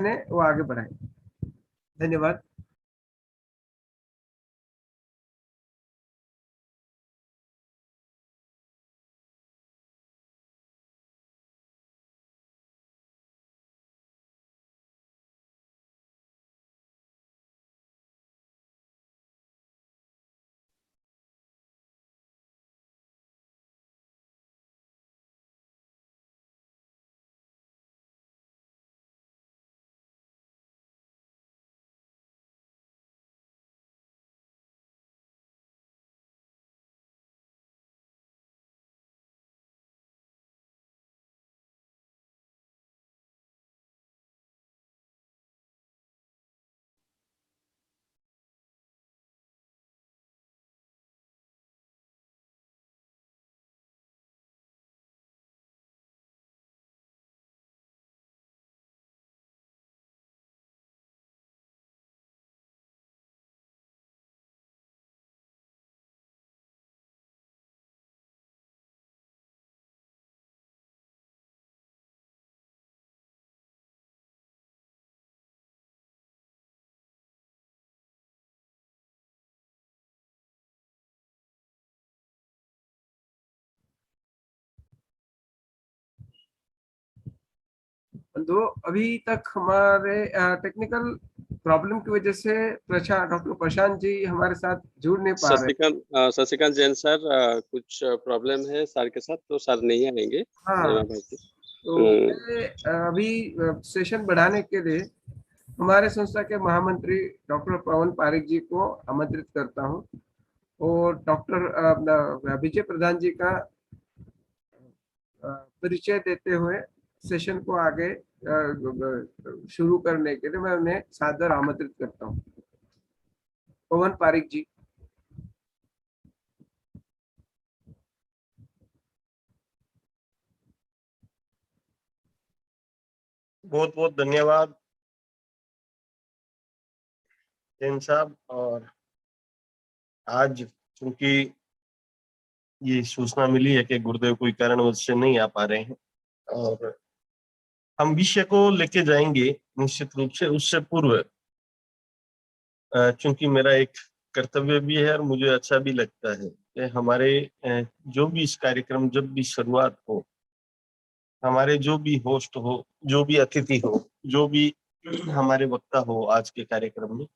अपने वो आगे बढ़ाएं। धन्यवाद। तो अभी तक हमारे टेक्निकल प्रॉब्लम की वजह से डॉक्टर प्रशांत जी हमारे साथ जुड़ नहीं पा रहे। शशिकांत जैन सर, कुछ प्रॉब्लम है सर के साथ, तो सर नहीं आएंगे। हाँ, तो मैं अभी सेशन बढ़ाने के लिए हमारे संस्था के महामंत्री डॉक्टर पवन पारिक जी को आमंत्रित करता हूँ और डॉक्टर विजय प्रधान जी का परिचय देते हुए सेशन को आगे शुरू करने के लिए मैं उन्हें सादर आमंत्रित करता हूँ। पवन पारिक जी। बहुत बहुत धन्यवाद जैन साहब। और आज चूंकि ये सूचना मिली है कि गुरुदेव कोई कारणवश से नहीं आ पा रहे हैं और हम विषय को लेके जाएंगे निश्चित रूप से, उससे पूर्व चूंकि मेरा एक कर्तव्य भी है और मुझे अच्छा भी लगता है कि हमारे जो भी इस कार्यक्रम जब भी शुरुआत हो, हमारे जो भी होस्ट हो, जो भी अतिथि हो, जो भी हमारे वक्ता हो आज के कार्यक्रम में,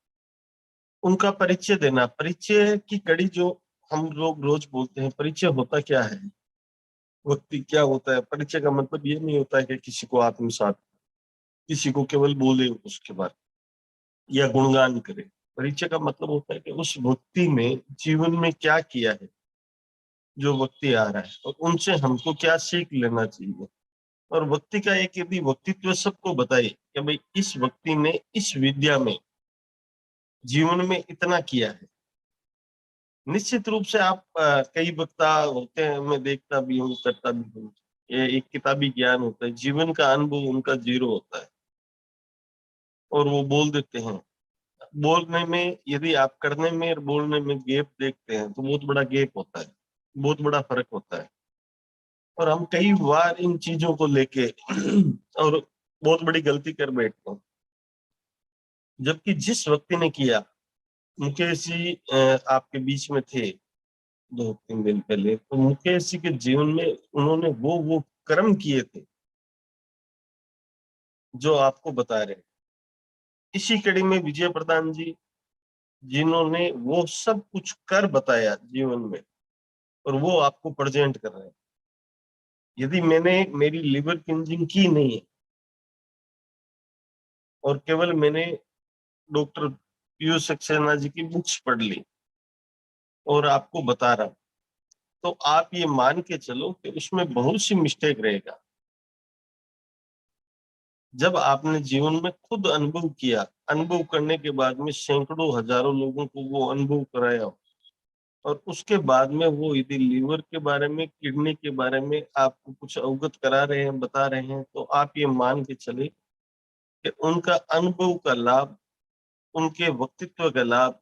उनका परिचय देना। परिचय की कड़ी जो हम लोग रोज बोलते हैं, परिचय होता क्या है, व्यक्ति क्या होता है। परिचय का मतलब ये नहीं होता है कि किसी को आत्मसात, किसी को केवल बोले उसके बाद या गुणगान करे। परिचय का मतलब होता है कि उस व्यक्ति में जीवन में क्या किया है, जो व्यक्ति आ रहा है, और उनसे हमको क्या सीख लेना चाहिए। और व्यक्ति का एक यदि व्यक्तित्व सबको बताए कि भाई इस व्यक्ति ने इस विद्या में जीवन में इतना किया है। निश्चित रूप से आप कई वक्ता होते हैं, मैं देखता भी हूँ, करता भी हूँ, ये एक किताबी ज्ञान होता है, जीवन का अनुभव उनका जीरो होता है और वो बोल देते हैं। बोलने में, यदि आप करने में और बोलने में गैप देखते हैं तो बहुत बड़ा गैप होता है, बहुत बड़ा फर्क होता है। और हम कई बार इन चीजों को लेके और बहुत बड़ी गलती कर बैठते हैं। जबकि जिस व्यक्ति ने किया, मुकेश जी आपके बीच में थे 2-3 दिन पहले, तो मुकेश जी के जीवन में उन्होंने वो कर्म किए थे जो आपको बता रहे हैं। इसी कड़ी में विजय प्रधान जी, जिन्होंने वो सब कुछ कर बताया जीवन में, और वो आपको प्रेजेंट कर रहे हैं। यदि मेरी लिवर क्लींजिंग की नहीं है और केवल मैंने डॉक्टर पीयूष सक्सेना जी की बुक्स पढ़ ली और आपको बता रहा, तो आप ये मान के चलो कि उसमें बहुत सी मिस्टेक रहेगा। जब आपने जीवन में खुद अनुभव किया, अनुभव करने के बाद में सैकड़ों हजारों लोगों को वो अनुभव कराया, और उसके बाद में वो यदि लीवर के बारे में, किडनी के बारे में आपको कुछ अवगत करा रहे हैं, बता रहे हैं, तो आप ये मान के चले कि उनका अनुभव का लाभ, उनके व्यक्तित्व का लाभ,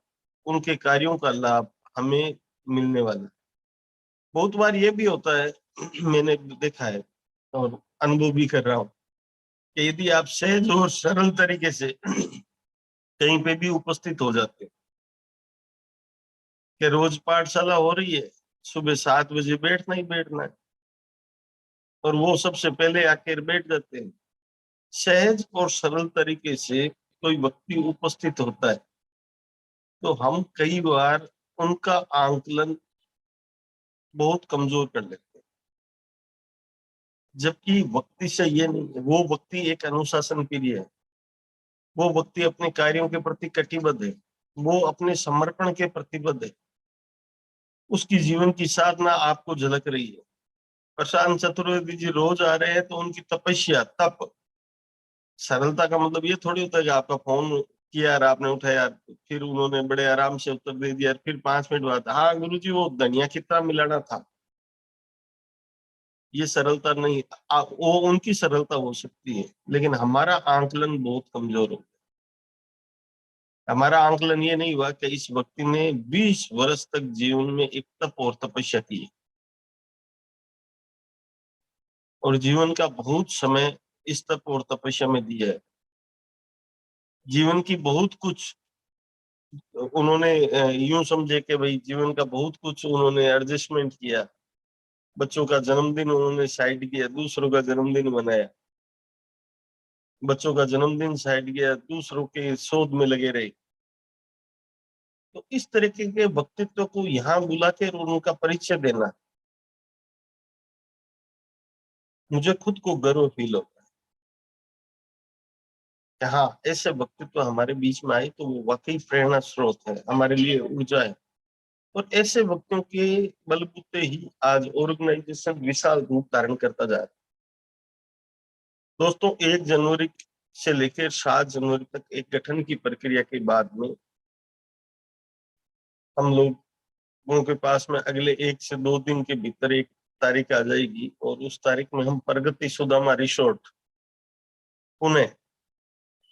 उनके कार्यों का लाभ हमें मिलने वाला है। बहुत बार ये भी होता है मैंने देखा है और अनुभव भी कर रहा हूँ कि यदि आप सहज और सरल तरीके से कहीं पे भी उपस्थित हो जाते हैं, कि रोज पाठशाला हो रही है, सुबह 7 बजे बैठना ही बैठना है, और वो सबसे पहले आकर बैठ जाते हैं, सहज और सरल तरीके से कोई व्यक्ति उपस्थित होता है, तो हम कई बार उनका आंकलन बहुत कमजोर कर लेते हैं। जबकि व्यक्ति से ये नहीं है, वो व्यक्ति एक अनुशासन के लिए है, वो व्यक्ति अपने कार्यों के प्रति कटिबद्ध है, वो अपने समर्पण के प्रतिबद्ध है, उसकी जीवन की साधना आपको झलक रही है। प्रशांत चतुर्वेदी जी रोज आ रहे हैं तो उनकी तपस्या, तप, सरलता का मतलब ये थोड़ी होता है कि आपका फोन किया और आपने उठाया, फिर उन्होंने बड़े आराम से उत्तर दे दिया, फिर 5 मिनट बाद हाँ गुरुजी वो धनिया कितना मिलाना था, ये सरलता नहीं। वो उनकी सरलता हो सकती है, लेकिन हमारा आंकलन बहुत कमजोर हो। हमारा आंकलन ये नहीं हुआ कि इस व्यक्ति ने 20 वर्ष तक जीवन में एक तप और तपस्या की है, और जीवन का बहुत समय इस तप और तपस्या में दिया है। जीवन की बहुत कुछ उन्होंने यूं समझे कि भाई जीवन का बहुत कुछ उन्होंने एडजस्टमेंट किया। बच्चों का जन्मदिन उन्होंने साइड किया, दूसरों का जन्मदिन मनाया, बच्चों का जन्मदिन साइड किया, दूसरों के शोध में लगे रहे। तो इस तरीके के व्यक्तित्व को यहाँ बुला के और उनका परिचय देना, मुझे खुद को गर्व फील होता है कि हाँ ऐसे व्यक्तित्व हमारे बीच में आए तो वो वाकई प्रेरणा स्रोत है, हमारे लिए ऊर्जा है। और ऐसे व्यक्तियों के बलबूते ही आज ऑर्गेनाइजेशन विशाल रूप धारण करता जा रहा है। दोस्तों 1 जनवरी से लेकर 7 जनवरी तक एक गठन की प्रक्रिया के बाद में हम लोगों के पास में अगले 1 से 2 दिन के भीतर एक तारीख आ जाएगी, और उस तारीख में हम Pragati Sudama resort Pune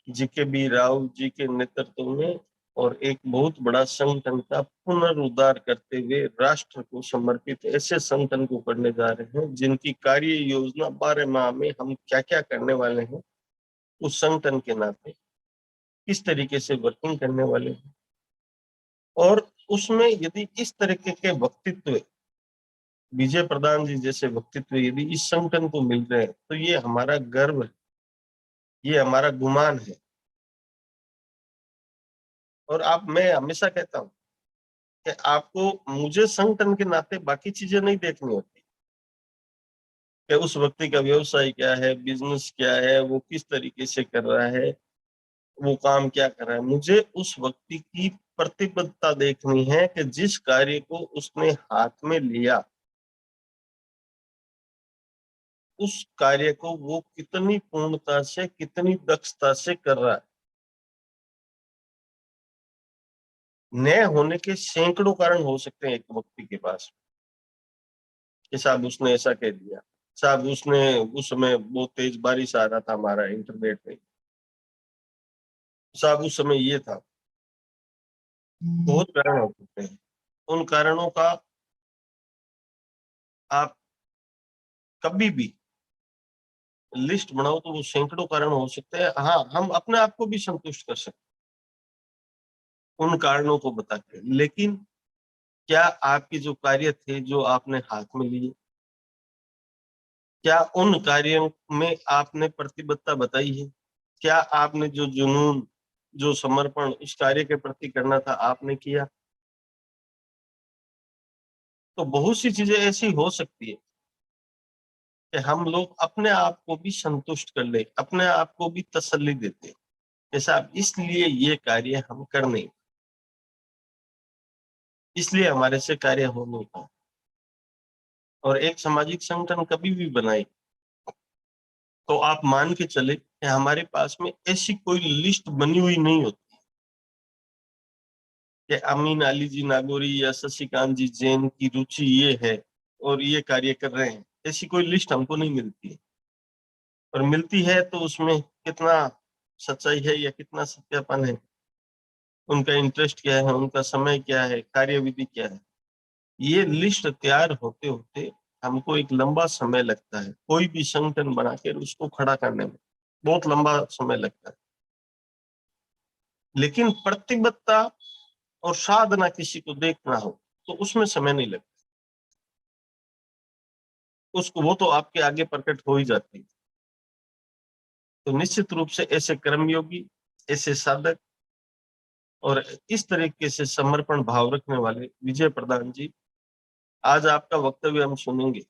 G K B Rao ji नेतृत्व में और एक बहुत बड़ा संगठन का पुनरुद्धार करते हुए राष्ट्र को समर्पित ऐसे संगठन को करने जा रहे हैं जिनकी कार्य योजना 12 माह में हम क्या क्या करने वाले हैं, उस संगठन के नाते किस तरीके से वर्किंग करने वाले हैं। और उसमें यदि इस तरीके के व्यक्तित्व, विजय प्रधान जी जैसे व्यक्तित्व यदि इस संगठन को मिल रहे हैं, तो ये हमारा गर्व है, ये हमारा गुमान है। और मैं हमेशा कहता हूँ कि आपको मुझे संगठन के नाते बाकी चीजें नहीं देखनी होती कि उस व्यक्ति का व्यवसाय क्या है, बिजनेस क्या है, वो किस तरीके से कर रहा है, वो काम क्या कर रहा है। मुझे उस व्यक्ति की प्रतिबद्धता देखनी है कि जिस कार्य को उसने हाथ में लिया, उस कार्य को वो कितनी पूर्णता से, कितनी दक्षता से कर रहा है। न होने के सैकड़ों कारण हो सकते हैं एक व्यक्ति के पास कि साहब उसने ऐसा कह दिया, साहब उसने उस समय बहुत तेज बारिश आ रहा था हमारा इंटरनेट में, साहब उस समय ये था। बहुत कारण हो सकते हैं, उन कारणों का आप कभी भी लिस्ट बनाओ तो वो सैकड़ों कारण हो सकते हैं। हाँ, हम अपने आप को भी संतुष्ट कर सकते हैं उन कारणों को बता के, लेकिन क्या आपके जो कार्य थे जो आपने हाथ में लिए, क्या उन कार्यों में आपने प्रतिबद्धता बताई है? क्या आपने जो जुनून, जो समर्पण उस कार्य के प्रति करना था आपने किया? तो बहुत सी चीजें ऐसी हो सकती है कि हम लोग अपने आप को भी संतुष्ट कर ले, अपने आप को भी तसल्ली देते, जैसा इसलिए ये कार्य हम कर नहीं, इसलिए हमारे से कार्य हो नहीं पाए। और एक सामाजिक संगठन कभी भी बनाए तो आप मान के चले कि हमारे पास में ऐसी कोई लिस्ट बनी हुई नहीं होती कि अमीन अली जी नागौरी या शशिकांत जी जैन की रुचि ये है और ये कार्य कर रहे हैं, ऐसी कोई लिस्ट हमको नहीं मिलती। और मिलती है तो उसमें कितना सच्चाई है या कितना सत्यापन है, उनका इंटरेस्ट क्या है, उनका समय क्या है, कार्यविधि क्या है, ये लिस्ट तैयार होते होते हमको एक लंबा समय लगता है कोई भी संगठन बनाकर उसको खड़ा करने में। बहुत लंबा समय लगता है। लेकिन प्रतिबद्धता और साधना किसी को देखना हो तो उसमें समय नहीं लगता, उसको वो तो आपके आगे प्रकट हो ही जाती है। तो निश्चित रूप से ऐसे कर्मयोगी, ऐसे साधक और इस तरीके से समर्पण भाव रखने वाले विजय प्रधान जी, आज आपका वक्तव्य हम सुनेंगे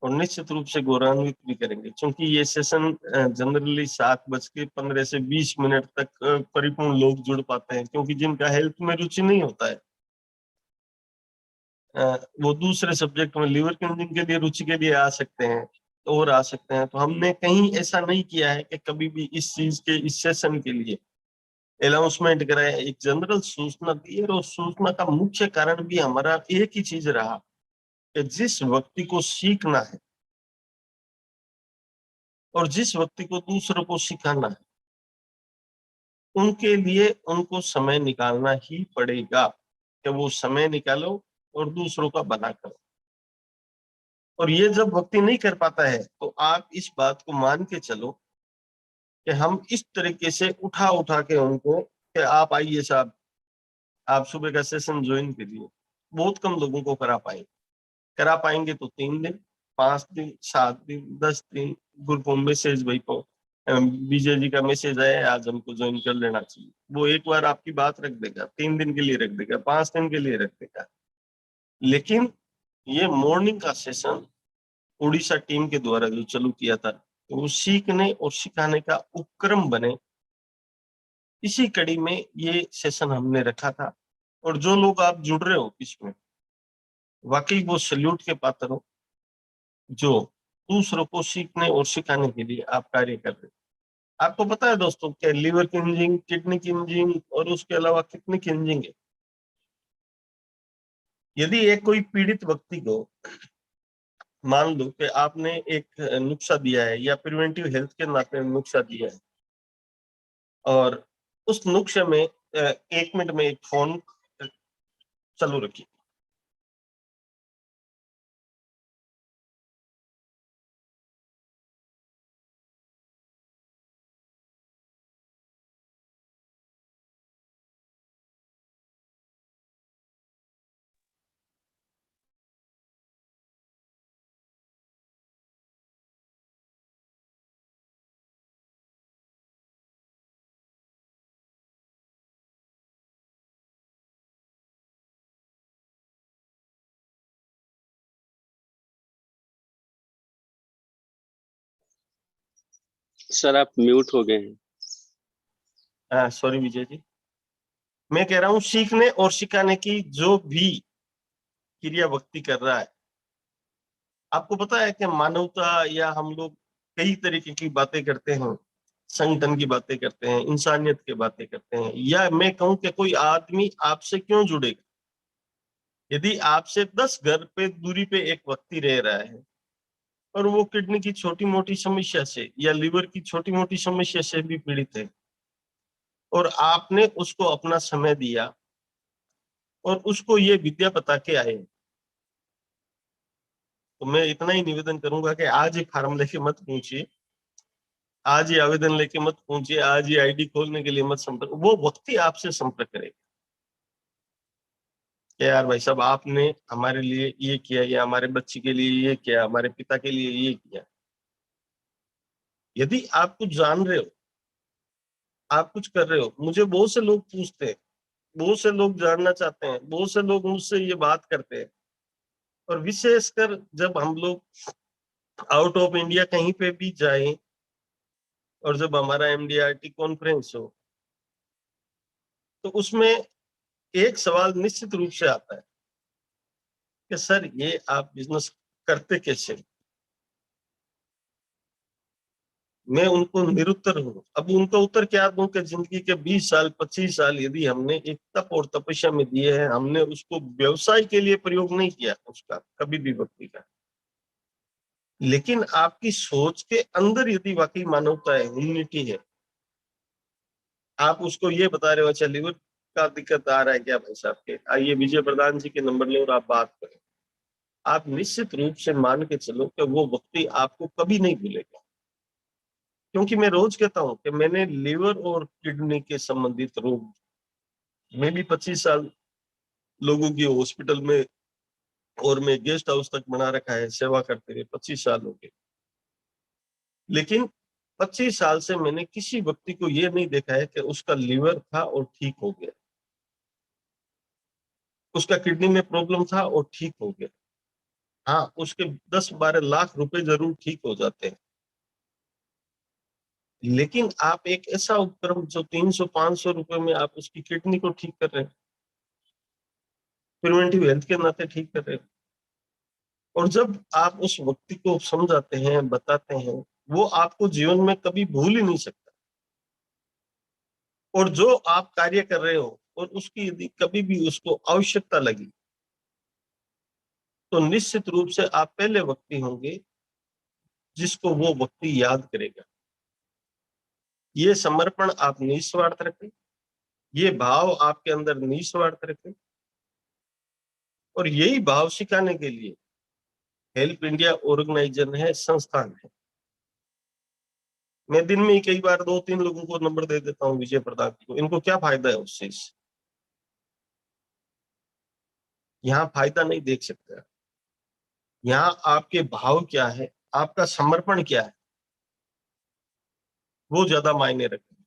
और निश्चित रूप से गौरवान्वित भी करेंगे, क्योंकि ये सेशन जनरली 7:15 से 20 मिनट तक परिपूर्ण लोग जुड़ पाते हैं, क्योंकि जिनका हेल्थ में रुचि नहीं होता है, वो दूसरे सब्जेक्ट में लिवर क्लीनिंग के लिए रुचि के लिए आ सकते हैं और आ सकते हैं। तो हमने कहीं ऐसा नहीं किया है कि कभी भी इस चीज के, इस सेशन के लिए अनाउंसमेंट कराया, एक जनरल सूचना दी। और उस सूचना का मुख्य कारण भी हमारा एक ही चीज रहा कि जिस व्यक्ति को सीखना है और जिस व्यक्ति को दूसरों को सिखाना है, उनके लिए उनको समय निकालना ही पड़ेगा, कि वो समय निकालो और दूसरों का भला करो। और ये जब व्यक्ति नहीं कर पाता है तो आप इस बात को मान के चलो कि हम इस तरीके से उठा उठा के उनको, कि आप आइए साहब, आप सुबह का सेशन ज्वाइन करिए। बहुत कम लोगों को करा पाएंगे तो 3 दिन, 5 दिन, 7 दिन, 10 दिन। ग्रुप में मैसेज भाई को विजय जी का मैसेज आया, आज हमको ज्वाइन कर लेना चाहिए, वो एक बार आपकी बात रख देगा, 3 दिन के लिए रख देगा, 5 दिन के लिए रख देगा। लेकिन ये मॉर्निंग का सेशन उड़ीसा टीम के द्वारा जो चालू किया था, तो वो सीखने और सिखाने का उपक्रम बने, इसी कड़ी में ये सेशन हमने रखा था। और जो लोग आप जुड़ रहे हो इसमें, वाकई वो सल्यूट के पात्र हो, जो दूसरों को सीखने और सिखाने के लिए आप कार्य कर रहे हो। आपको पता है दोस्तों कि लिवर किंजिंग, किडनी किंजिंग और उसके अलावा कितनी किंजिंग है। यदि एक कोई पीड़ित व्यक्ति को, मान लो कि आपने एक नुस्खा दिया है या प्रिवेंटिव हेल्थ के नाते नुस्खा दिया है, और उस नुस्खे में 1 मिनट में एक फोन चालू रखिए। सर आप म्यूट हो गए हैं। सॉरी विजय जी, मैं कह रहा हूं सीखने और सिखाने की जो भी क्रिया व्यक्ति कर रहा है, आपको पता है कि मानवता या हम लोग कई तरीके की बातें करते हैं, संगठन की बातें करते हैं, इंसानियत की बातें करते हैं, या मैं कहूं कि कोई आदमी आपसे क्यों जुड़ेगा। यदि आपसे 10 घर पे दूरी पे एक व्यक्ति रह रहा है और वो किडनी की छोटी मोटी समस्या से या लिवर की छोटी मोटी समस्या से भी पीड़ित है, और आपने उसको अपना समय दिया और उसको ये विद्या बता के आए, तो मैं इतना ही निवेदन करूंगा कि आज ही फार्म लेके मत पहुंचिए, आज ही आवेदन लेके मत पहुंचिए, आज ही आईडी खोलने के लिए मत संपर्क, वो व्यक्ति आपसे संपर्क करेगा कि यार भाई साहब आपने हमारे लिए ये किया, या हमारे बच्चे के लिए ये किया, हमारे पिता के लिए ये किया। यदि आप कुछ जान रहे हो, आप कुछ कर रहे हो, मुझे बहुत से लोग पूछते हैं, बहुत से लोग जानना चाहते हैं, बहुत से लोग मुझसे ये बात करते हैं। और विशेषकर जब हम लोग आउट ऑफ इंडिया कहीं पे भी जाएं और जब हमारा एमडीआरटी कॉन्फ्रेंस हो, तो उसमें एक सवाल निश्चित रूप से आता है कि सर ये आप बिजनेस करते कैसे। मैं उनको निरुत्तर हूँ। अब उनका उत्तर क्या दूं कि जिंदगी के 20 साल 25 साल यदि हमने एक तप और तपस्या में दिए हैं, हमने उसको व्यवसाय के लिए प्रयोग नहीं किया उसका कभी भी व्यक्ति का, लेकिन आपकी सोच के अंदर यदि वाकई मानवता है, ह्यूमनिटी है, आप उसको ये बता रहे हो अच्छा लिवर का दिक्कत आ रहा है क्या भाई साहब के, आइए विजय प्रधान जी के नंबर ले और आप बात करें, आप निश्चित रूप से मान के चलो कि वो व्यक्ति आपको कभी नहीं भूलेगा। क्योंकि मैं रोज कहता हूं कि मैंने लीवर और किडनी के संबंधित रोग में भी 25 साल लोगों की हॉस्पिटल में और मैं गेस्ट हाउस तक बना रखा है, सेवा करते हुए 25 साल हो गए। लेकिन 25 साल से मैंने किसी व्यक्ति को ये नहीं देखा है कि उसका लीवर था और ठीक हो गया, उसका किडनी में प्रॉब्लम था और ठीक हो गया। हाँ, उसके 10-12 लाख रुपए जरूर ठीक हो जाते हैं, लेकिन आप एक ऐसा उपक्रम जो 300-500 रुपए में आप उसकी किडनी को ठीक कर रहे हैं, प्रिवेंटिव हेल्थ के नाते ठीक कर रहे हैं। और जब आप उस व्यक्ति को समझाते हैं, बताते हैं, वो आपको जीवन में कभी भूल ही नहीं सकता। और जो आप कार्य कर रहे हो और उसकी यदि कभी भी उसको आवश्यकता लगी तो निश्चित रूप से आप पहले व्यक्ति होंगे जिसको वो व्यक्ति याद करेगा। ये समर्पण आप निस्वार्थ रखें, ये भाव आपके अंदर निस्वार्थ रखें, और यही भाव सिखाने के लिए हेल्प इंडिया ऑर्गेनाइजेशन है, संस्थान है। मैं दिन में ही कई बार 2-3 लोगों को नंबर दे देता हूँ विजय प्रताप को। इनको क्या फायदा है उस चीज से? यहाँ फायदा नहीं देख सकते। यहाँ आपके भाव क्या है, आपका समर्पण क्या है, वो ज्यादा मायने रखते हैं।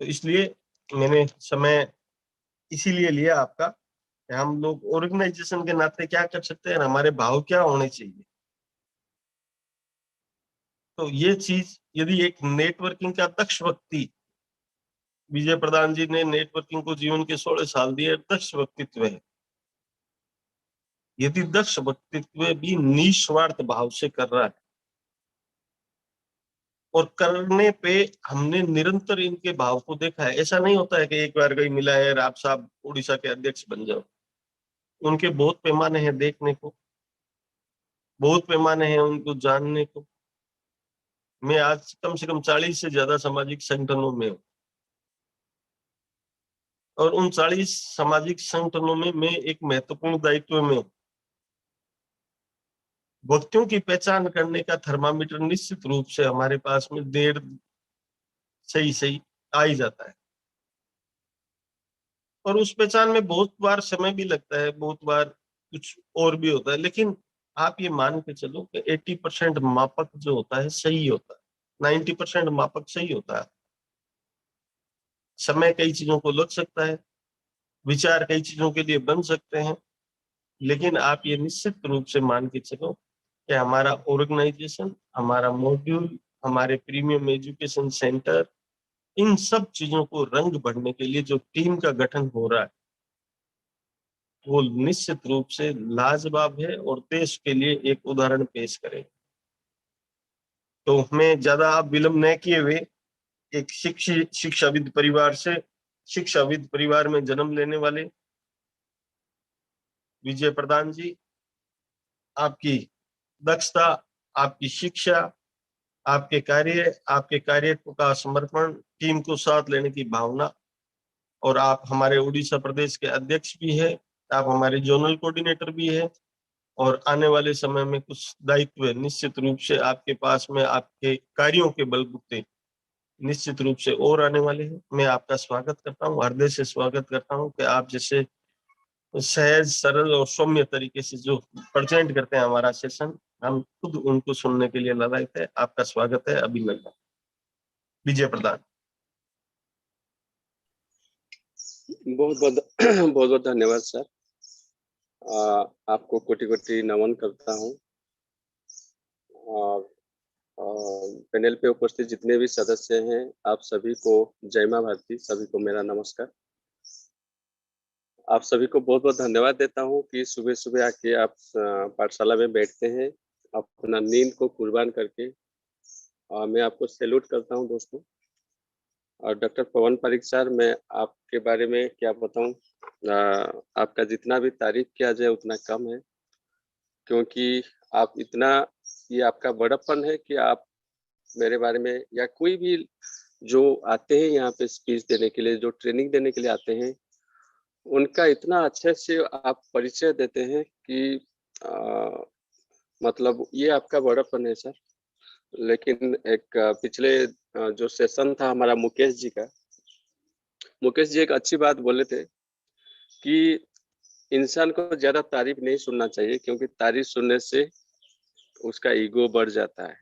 तो इसलिए मैंने समय इसीलिए लिया आपका कि हम लोग ऑर्गेनाइजेशन के नाते क्या कर सकते हैं, हमारे भाव क्या होने चाहिए। तो ये चीज यदि एक नेटवर्किंग का दक्ष व्यक्ति, विजय प्रधान जी ने नेटवर्किंग को जीवन के 16 साल दिए, दक्ष व्यक्तित्व है। यदि दक्ष व्यक्तित्व भी निस्वार्थ भाव से कर रहा है और करने पे हमने निरंतर इनके भाव को देखा है। ऐसा नहीं होता है कि एक बार कहीं मिला है आप साहब उड़ीसा के अध्यक्ष बन जाओ। उनके बहुत पैमाने हैं देखने को, बहुत पैमाने हैं उनको जानने को। मैं आज कम से कम 40 से ज्यादा सामाजिक संगठनों में हूँ, और उन 40 सामाजिक संगठनों में मैं एक महत्वपूर्ण दायित्व में हूँ। व्यक्तियों की पहचान करने का थर्मामीटर निश्चित रूप से हमारे पास में देर सही सही आ ही जाता है, और उस पहचान में बहुत बार समय भी लगता है, बहुत बार कुछ और भी होता है। लेकिन आप ये मान के चलो कि 80% मापक जो होता है सही होता है, 90% मापक सही होता है। समय कई चीजों को लग सकता है, विचार कई चीजों के लिए बन सकते हैं, लेकिन आप ये निश्चित रूप से मान के चलो कि हमारा ऑर्गेनाइजेशन, हमारा मॉड्यूल, हमारे प्रीमियम एजुकेशन सेंटर, इन सब चीजों को रंग भरने के लिए जो टीम का गठन हो रहा है वो निश्चित रूप से लाजवाब है और देश के लिए एक उदाहरण पेश करें। तो हमें ज्यादा विलंब न किए हुए एक शिक्षाविद परिवार से, शिक्षाविद परिवार में जन्म लेने वाले विजय प्रधान जी, आपकी दक्षता, आपकी शिक्षा, आपके कार्य का समर्पण, टीम को साथ लेने की भावना, और आप हमारे उड़ीसा प्रदेश के अध्यक्ष भी है, आप हमारे जोनल कोऑर्डिनेटर भी है, और आने वाले समय में कुछ दायित्व निश्चित रूप से आपके पास में आपके कार्यों के बलबूते निश्चित रूप से और आने वाले हैं। मैं आपका स्वागत करता हूँ, हृदय से स्वागत करता हूँ कि आप जैसे सहज, सरल और सौम्य तरीके से जो प्रेजेंट करते हैं हमारा सेशन, हम खुद उनको सुनने के लिए लालायित है। आपका स्वागत है, अभिनंदन। विजय प्रधान। बहुत बहुत बहुत बहुत धन्यवाद सर। आपको कोटि कोटि नमन करता हूँ। और पैनल पे उपस्थित जितने भी सदस्य हैं, आप सभी को जय मां भारती, सभी को मेरा नमस्कार। आप सभी को बहुत बहुत धन्यवाद देता हूँ कि सुबह सुबह आके आप पाठशाला में बैठते हैं अपना नींद को कुर्बान करके। मैं आपको सैल्यूट करता हूँ दोस्तों। और डॉक्टर पवन पारिक सर, मैं आपके बारे में क्या बताऊं, आपका जितना भी तारीफ किया जाए उतना कम है, क्योंकि आप इतना, ये आपका बड़प्पन है कि आप मेरे बारे में या कोई भी जो आते हैं यहाँ पे स्पीच देने के लिए, जो ट्रेनिंग देने के लिए आते हैं, उनका इतना अच्छे से आप परिचय देते हैं कि मतलब ये आपका बड़प्पन है सर। लेकिन एक पिछले जो सेशन था हमारा मुकेश जी का, मुकेश जी एक अच्छी बात बोले थे कि इंसान को ज्यादा तारीफ नहीं सुनना चाहिए, क्योंकि तारीफ सुनने से उसका ईगो बढ़ जाता है।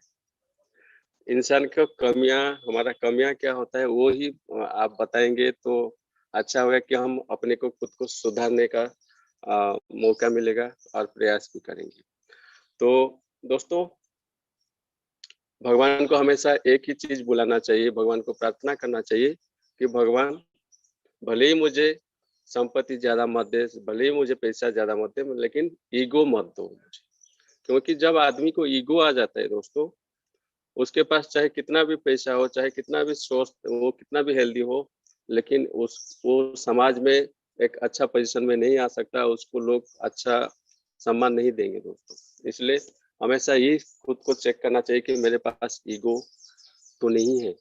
इंसान को कमियां, हमारा कमियां क्या होता है वो ही आप बताएंगे तो अच्छा होगा कि हम अपने को खुद को सुधारने का मौका मिलेगा और प्रयास भी करेंगे। तो दोस्तों, भगवान को हमेशा एक ही चीज बुलाना चाहिए, भगवान को प्रार्थना करना चाहिए कि भगवान भले ही मुझे संपत्ति ज्यादा मत दे, भले ही मुझे पैसा ज्यादा मत दे, लेकिन ईगो मत दो मुझे। क्योंकि जब आदमी को ईगो आ जाता है दोस्तों, उसके पास चाहे कितना भी पैसा हो, चाहे कितना भी स्वस्थ वो, कितना भी हेल्दी हो, लेकिन वो समाज में एक अच्छा पोजीशन में नहीं आ सकता, उसको लोग अच्छा सम्मान नहीं देंगे दोस्तों। इसलिए हमेशा ये खुद को चेक करना चाहिए कि मेरे पास ईगो तो नहीं है।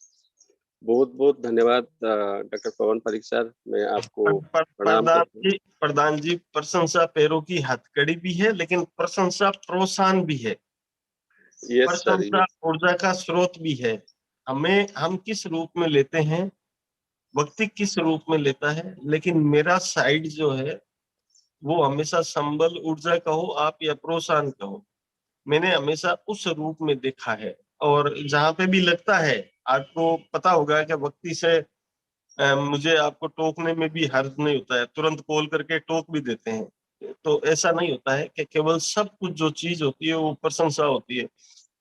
बहुत बहुत धन्यवाद डॉक्टर पवन पारिक सर, मैं आपको प्रणाम करता हूँ। प्रधान जी, प्रशंसा पैरों की हथकड़ी भी है, लेकिन प्रशंसा प्रोत्साहन भी है। यस सर, प्रशंसा ऊर्जा का स्रोत भी है। हम किस रूप में लेते हैं, व्यक्ति किस रूप में लेता है, लेकिन मेरा साइड जो है वो हमेशा संबल, ऊर्जा कहो आप या प्रोत्साहन कहो, मैंने हमेशा उस रूप में देखा है। और जहां पे भी लगता है, आपको पता होगा कि व्यक्ति से मुझे आपको टोकने में भी हर्ज नहीं होता है, तुरंत कॉल करके टोक भी देते हैं। तो ऐसा नहीं होता है कि केवल सब कुछ जो चीज होती है वो प्रशंसा होती है।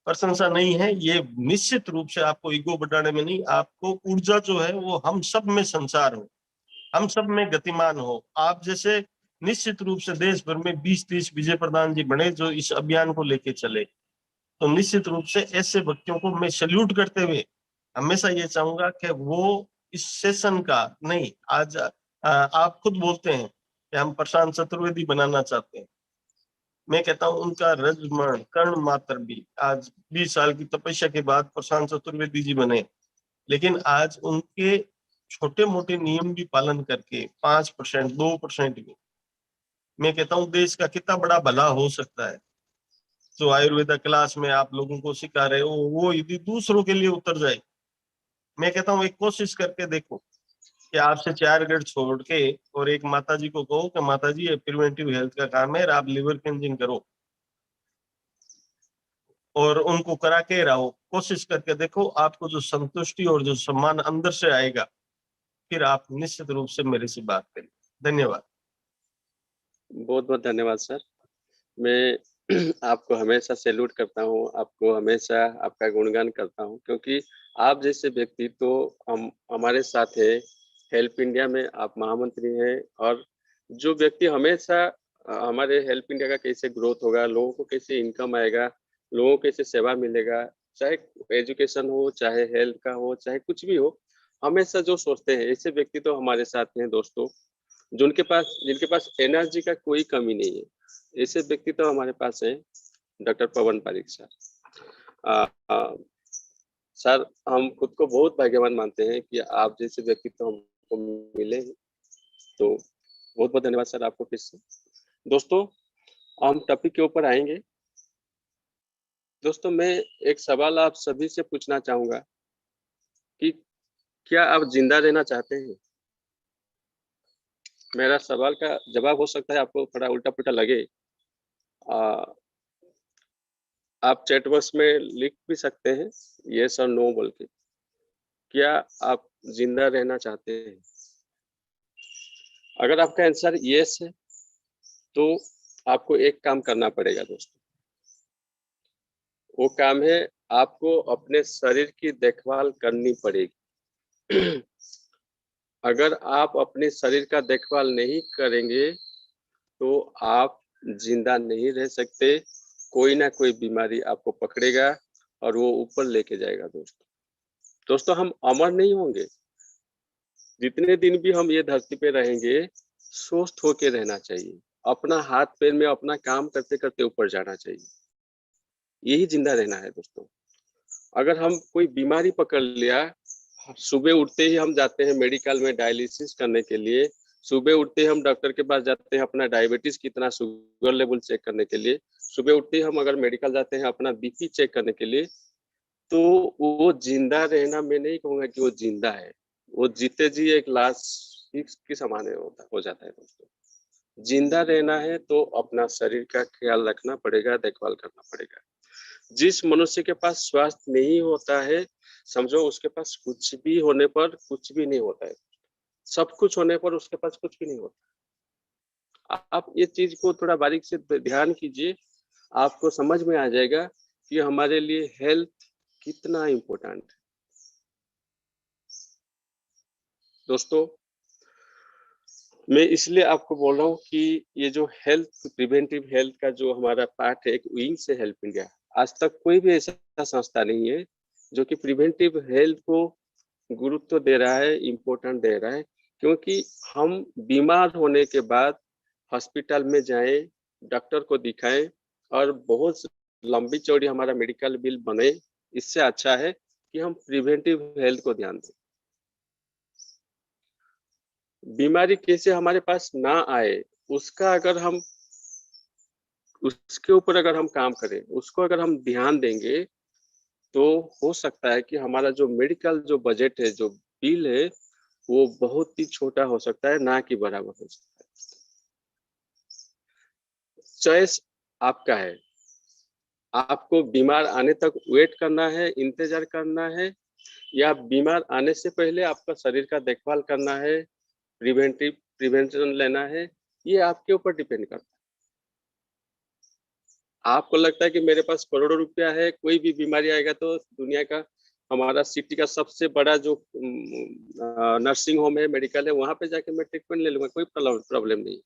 प्रशंसा नहीं है ये। निश्चित रूप से आपको ईगो बढ़ाने में नहीं, आपको ऊर्जा जो है वो हम सब में संचार हो, हम सब में गतिमान हो। आप जैसे निश्चित रूप से देश भर में 20-30 विजय प्रधान जी बने जो इस अभियान को लेके चले, तो निश्चित रूप से ऐसे व्यक्तियों को मैं सैल्यूट करते हुए हमेशा ये चाहूंगा कि वो इस सेशन का नहीं, आज आप खुद बोलते हैं कि हम प्रशांत चतुर्वेदी बनाना चाहते हैं। मैं कहता हूं उनका रजमण कर्ण मात्र भी आज 20 साल की तपस्या के बाद प्रशांत चतुर्वेदी जी बने, लेकिन आज उनके छोटे मोटे नियम भी पालन करके 5%, 2% भी, मैं कहता हूं देश का कितना बड़ा भला हो सकता है। जो आयुर्वेदा क्लास में आप लोगों को सिखा रहे हो वो यदि दूसरों के लिए उतर जाए, मैं कहता हूँ एक कोशिश करके देखो कि आपसे 4 गेट छोड़ के और एक माता जी को कहो कि माता जी ये प्रिवेंटिव हेल्थ का काम है, आप लिवर क्लींजिंग करो, और उनको करा के रहो। कोशिश करके देखो, आपको जो संतुष्टि और जो सम्मान अंदर से आएगा, फिर आप निश्चित रूप से मेरे से बात करें। धन्यवाद। बहुत बहुत धन्यवाद सर। मैं आपको हमेशा सैल्यूट करता हूँ, आपको हमेशा आपका गुणगान करता हूँ, क्योंकि आप जैसे व्यक्ति तो हम हमारे साथ है। हेल्प इंडिया में आप महामंत्री हैं, और जो व्यक्ति हमेशा हमारे हेल्प इंडिया का कैसे ग्रोथ होगा, लोगों को कैसे इनकम आएगा, लोगों को कैसे सेवा मिलेगा, चाहे एजुकेशन हो, चाहे हेल्थ का हो, चाहे कुछ भी हो, हमेशा जो सोचते हैं ऐसे व्यक्ति तो हमारे साथ हैं दोस्तों। जिनके पास एनर्जी का कोई कमी नहीं है, ऐसे व्यक्ति तो हमारे पास है डॉक्टर पवन पारिक सर। सर, हम खुद को बहुत भाग्यवान मानते हैं कि आप जैसे व्यक्ति तो हमको मिले। तो बहुत बहुत धन्यवाद सर आपको फिर से। दोस्तों, हम टॉपिक के ऊपर आएंगे। दोस्तों, मैं एक सवाल आप सभी से पूछना चाहूंगा कि क्या आप जिंदा रहना चाहते हैं? मेरा सवाल का जवाब हो सकता है आपको थोड़ा उल्टा पुल्टा लगे, आप चैट बॉक्स में लिख भी सकते हैं यस और नो बोल के। क्या आप जिंदा रहना चाहते हैं? अगर आपका आंसर यस है तो आपको एक काम करना पड़ेगा दोस्तों। वो काम है, आपको अपने शरीर की देखभाल करनी पड़ेगी। अगर आप अपने शरीर का देखभाल नहीं करेंगे तो आप जिंदा नहीं रह सकते। कोई ना कोई बीमारी आपको पकड़ेगा और वो ऊपर लेके जाएगा दोस्तों, हम अमर नहीं होंगे। जितने दिन भी हम ये धरती पे रहेंगे, स्वस्थ होके रहना चाहिए, अपना हाथ पैर में अपना काम करते करते ऊपर जाना चाहिए। यही जिंदा रहना है दोस्तों। अगर हम कोई बीमारी पकड़ लिया, सुबह उठते ही हम जाते हैं मेडिकल में डायलिसिस करने के लिए, सुबह उठते ही हम डॉक्टर के पास जाते हैं अपना डायबिटीज कितना, शुगर लेवल चेक करने के लिए, सुबह उठते ही हम अगर मेडिकल जाते हैं अपना बीपी चेक करने के लिए, तो वो जिंदा रहना, मैं नहीं कहूंगा कि वो जिंदा है, वो जीते जी एक लाश की समान हो जाता है दोस्तों। जिंदा रहना है तो अपना शरीर का ख्याल रखना पड़ेगा, देखभाल करना पड़ेगा। जिस मनुष्य के पास स्वास्थ्य नहीं होता है, समझो उसके पास कुछ भी होने पर कुछ भी नहीं होता है, सब कुछ होने पर उसके पास कुछ भी नहीं होता। आप ये चीज को थोड़ा बारीक से ध्यान कीजिए, आपको समझ में आ जाएगा कि हमारे लिए हेल्थ कितना इम्पोर्टेंट है। दोस्तों, मैं इसलिए आपको बोल रहा हूँ कि ये जो हेल्थ, प्रिवेंटिव हेल्थ का जो हमारा पार्ट है, एक विंग से हेल्प इंडिया, आज तक कोई भी ऐसा संस्था नहीं है जो कि प्रिवेंटिव हेल्थ को गुरुत्व दे रहा है, इम्पोर्टेंट दे रहा है। क्योंकि हम बीमार होने के बाद हॉस्पिटल में जाएं, डॉक्टर को दिखाएं और बहुत लंबी चौड़ी हमारा मेडिकल बिल बने, इससे अच्छा है कि हम प्रिवेंटिव हेल्थ को ध्यान दें। बीमारी कैसे हमारे पास ना आए, उसका अगर हम उसके ऊपर अगर हम काम करें, उसको अगर हम ध्यान देंगे, तो हो सकता है कि हमारा जो मेडिकल जो बजट है, जो बिल है, वो बहुत ही छोटा हो सकता है, ना कि बराबर हो सकता है। चॉइस आपका है, आपको बीमार आने तक वेट करना है, इंतजार करना है, या बीमार आने से पहले आपका शरीर का देखभाल करना है, प्रिवेंशन लेना है। ये आपके ऊपर डिपेंड करता है। आपको लगता है कि मेरे पास करोड़ों रुपया है, कोई भी बीमारी आएगा तो दुनिया का, हमारा सिटी का सबसे बड़ा जो नर्सिंग होम है, मेडिकल है, वहां पे जाके मैं ट्रीटमेंट ले लूंगा, कोई प्रॉब्लम नहीं।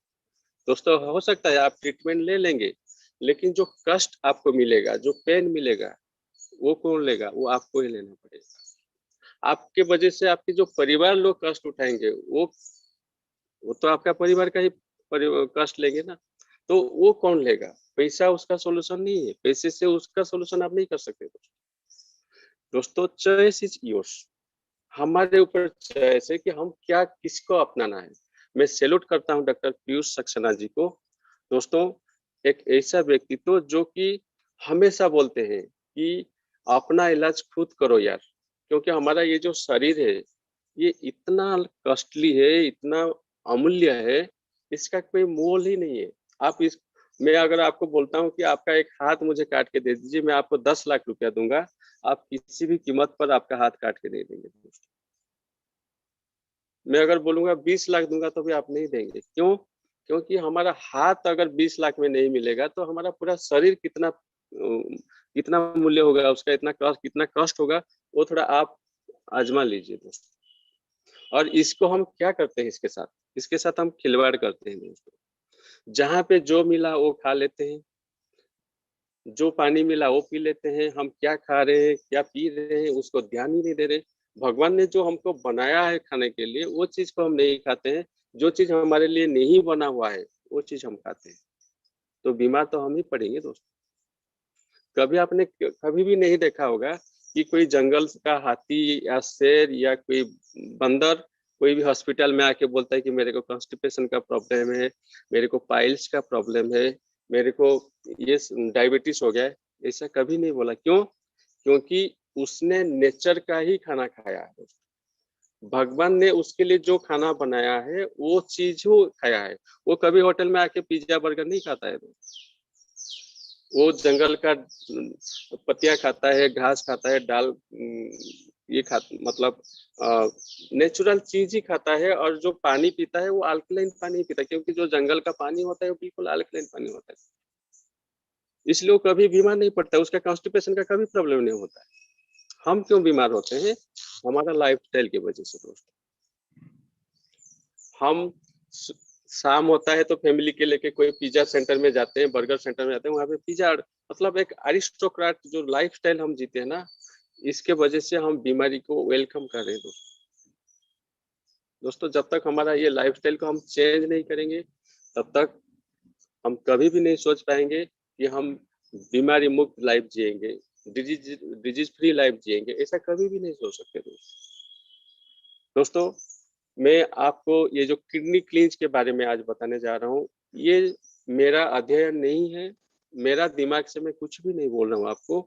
दोस्तों, हो सकता है आप ट्रीटमेंट ले लेंगे, लेकिन जो कष्ट आपको मिलेगा, जो पेन मिलेगा, वो कौन लेगा? वो आपको ही लेना पड़ेगा। आपके वजह से आपके जो परिवार लोग कष्ट उठाएंगे, वो तो आपका परिवार का ही कष्ट लेंगे ना। तो वो कौन लेगा? पैसा उसका सोल्यूशन नहीं है, पैसे से उसका सोल्यूशन आप नहीं कर सकते। दोस्तों, चॉइस इज योर्स, हमारे ऊपर चॉइस है कि हम क्या, किसको अपनाना है। मैं सैल्यूट करता हूं डॉक्टर पीयूष सक्सेना जी को। दोस्तों, एक ऐसा व्यक्तित्व जो कि हमेशा बोलते हैं कि अपना इलाज खुद करो यार, क्योंकि हमारा ये जो शरीर है, ये इतना कॉस्टली है, इतना अमूल्य है, इसका कोई मोल ही नहीं है। आप इस मैं अगर आपको बोलता हूँ कि आपका एक हाथ मुझे काट के दे दीजिए, मैं आपको 10 लाख रुपया दूंगा, आप किसी भी कीमत पर आपका हाथ काट के दे देंगे। मैं अगर बोलूंगा 20 लाख दूंगा तो भी आप नहीं देंगे। क्यों? क्योंकि हमारा हाथ अगर 20 लाख में नहीं मिलेगा तो हमारा पूरा शरीर कितना मूल्य होगा उसका, कितना कष्ट होगा, वो थोड़ा आप आजमा लीजिए दोस्तों। और इसको हम क्या करते हैं, इसके साथ हम खिलवाड़ करते हैं दोस्तों। जहाँ पे जो मिला वो खा लेते हैं, जो पानी मिला वो पी लेते हैं, हम क्या खा रहे हैं, क्या पी रहे हैं, उसको ध्यान ही नहीं दे रहे। भगवान ने जो हमको बनाया है खाने के लिए, वो चीज को हम नहीं खाते हैं। जो चीज हमारे लिए नहीं बना हुआ है, वो चीज हम खाते हैं, तो बीमार तो हम ही पड़ेंगे दोस्तों। कभी आपने कभी भी नहीं देखा होगा कि कोई जंगल का हाथी या शेर या कोई बंदर कोई भी हॉस्पिटल में आके बोलता है कि मेरे को कॉन्स्टिपेशन का प्रॉब्लम है, मेरे को पाइल्स का प्रॉब्लम है, मेरे को ये डायबिटीज हो गया है। ऐसा कभी नहीं बोला। क्यों? क्योंकि उसने नेचर का ही खाना खाया है। भगवान ने उसके लिए जो खाना बनाया है वो चीज वो खाया है। वो कभी होटल में आके पिज्जा बर्गर नहीं खाता है। वो जंगल का पत्तियां खाता है, घास खाता है, डाल ये मतलब नेचुरल चीज ही खाता है। और जो पानी पीता है वो अल्कलाइन पानी पीता है, क्योंकि जो जंगल का पानी होता है वो बिल्कुल अल्कलाइन पानी होता है। इसलिए वो कभी बीमार नहीं पड़ता, उसका कॉन्स्टिपेशन का कभी प्रॉब्लम नहीं होता है। हम क्यों बीमार होते हैं? हमारा लाइफस्टाइल की वजह से दोस्तों। हम शाम होता है तो फैमिली के लेके कोई पिज्जा सेंटर में जाते हैं, बर्गर सेंटर में जाते हैं, वहां पे पिज्जा, मतलब एक अरिस्टोक्रेट जो लाइफस्टाइल हम जीते हैं ना, इसके वजह से हम बीमारी को वेलकम कर रहे हैं दोस्तों। जब तक हमारा ये लाइफस्टाइल को हम चेंज नहीं करेंगे, तब तक हम कभी भी नहीं सोच पाएंगे कि हम बीमारी मुक्त लाइफ जिएंगे, डिजीज फ्री लाइफ जिएंगे। ऐसा कभी भी नहीं सोच सकते दोस्तों। मैं आपको ये जो किडनी क्लींज के बारे में आज बताने जा रहा हूँ, ये मेरा अध्ययन नहीं है, मेरा दिमाग से मैं कुछ भी नहीं बोल रहा हूँ आपको।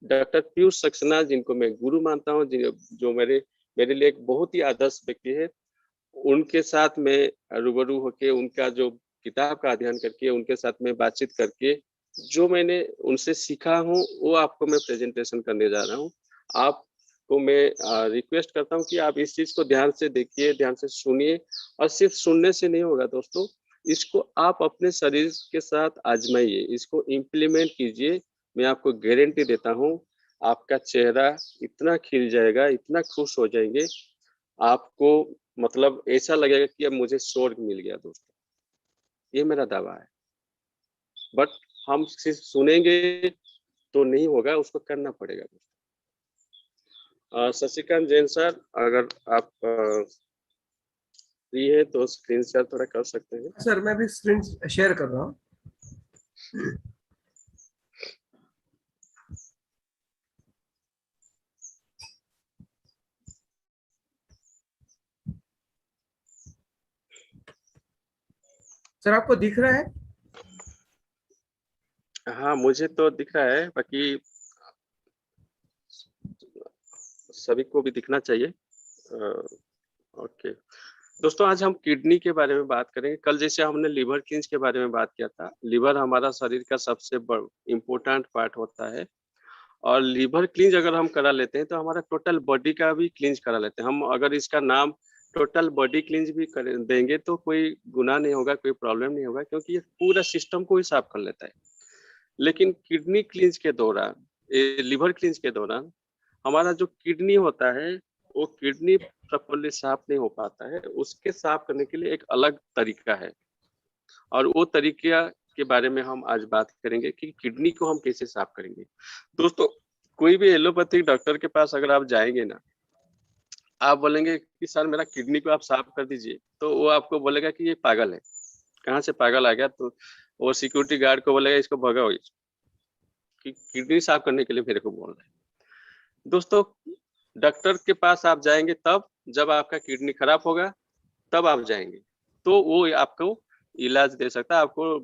डॉक्टर पीयूष सक्सेना, जिनको मैं गुरु मानता हूँ, जो मेरे लिए एक बहुत ही आदर्श व्यक्ति है, उनके साथ मैं रूबरू होके उनका जो किताब का अध्ययन करके, उनके साथ में बातचीत करके जो मैंने उनसे सीखा हूँ, वो आपको मैं प्रेजेंटेशन करने जा रहा हूँ। आपको मैं रिक्वेस्ट करता हूँ कि आप इस चीज को ध्यान से देखिए, ध्यान से सुनिए, और सिर्फ सुनने से नहीं होगा दोस्तों, इसको आप अपने शरीर के साथ आजमाइए, इसको इम्प्लीमेंट कीजिए। मैं आपको गारंटी देता हूँ, आपका चेहरा इतना खिल जाएगा, इतना खुश हो जाएंगे, आपको मतलब ऐसा लगेगा कि अब मुझे स्वर्ग मिल गया दोस्तों। ये मेरा दावा है। बट हम सिर्फ सुनेंगे तो नहीं होगा, उसको करना पड़ेगा दोस्तों। शशिकांत जैन सर, अगर आप फ्री है तो स्क्रीन शेयर थोड़ा कर सकते हैं। सर मैं भी स्क्रीन शेयर कर रहा हूँ। सर आपको दिख रहा है? हाँ, मुझे तो दिख रहा है, बाकी सभी को भी दिखना चाहिए। ओके दोस्तों, आज हम किडनी के बारे में बात करेंगे। कल जैसे हमने लिवर क्लींज के बारे में बात किया था, लिवर हमारा शरीर का सबसे इम्पोर्टेंट पार्ट होता है, और लिवर क्लींज अगर हम करा लेते हैं तो हमारा टोटल बॉडी का भी क्लींज करा लेते हैं हम। अगर इसका नाम टोटल बॉडी क्लींज भी कर देंगे तो कोई गुनाह नहीं होगा, कोई प्रॉब्लम नहीं होगा, क्योंकि ये पूरा सिस्टम को ही साफ कर लेता है। लेकिन किडनी क्लींज के दौरान, लिवर क्लींज के दौरान, हमारा जो किडनी होता है वो किडनी प्रॉपर्ली साफ नहीं हो पाता है। उसके साफ करने के लिए एक अलग तरीका है, और वो तरीका के बारे में हम आज बात करेंगे कि किडनी को हम कैसे साफ करेंगे। दोस्तों, कोई भी एलोपैथिक डॉक्टर के पास अगर आप जाएंगे ना, आप बोलेंगे कि सर मेरा किडनी को आप साफ कर दीजिए, तो वो आपको बोलेगा कि ये पागल है, कहाँ से पागल आ गया। तो वो सिक्योरिटी गार्ड को बोलेगा इसको भगाओ, कि किडनी साफ करने के लिए मेरे को बोल रहे हैं। दोस्तों, डॉक्टर के पास आप जाएंगे तब जब आपका किडनी खराब होगा, तब आप जाएंगे, तो वो आपको इलाज दे सकता है। आपको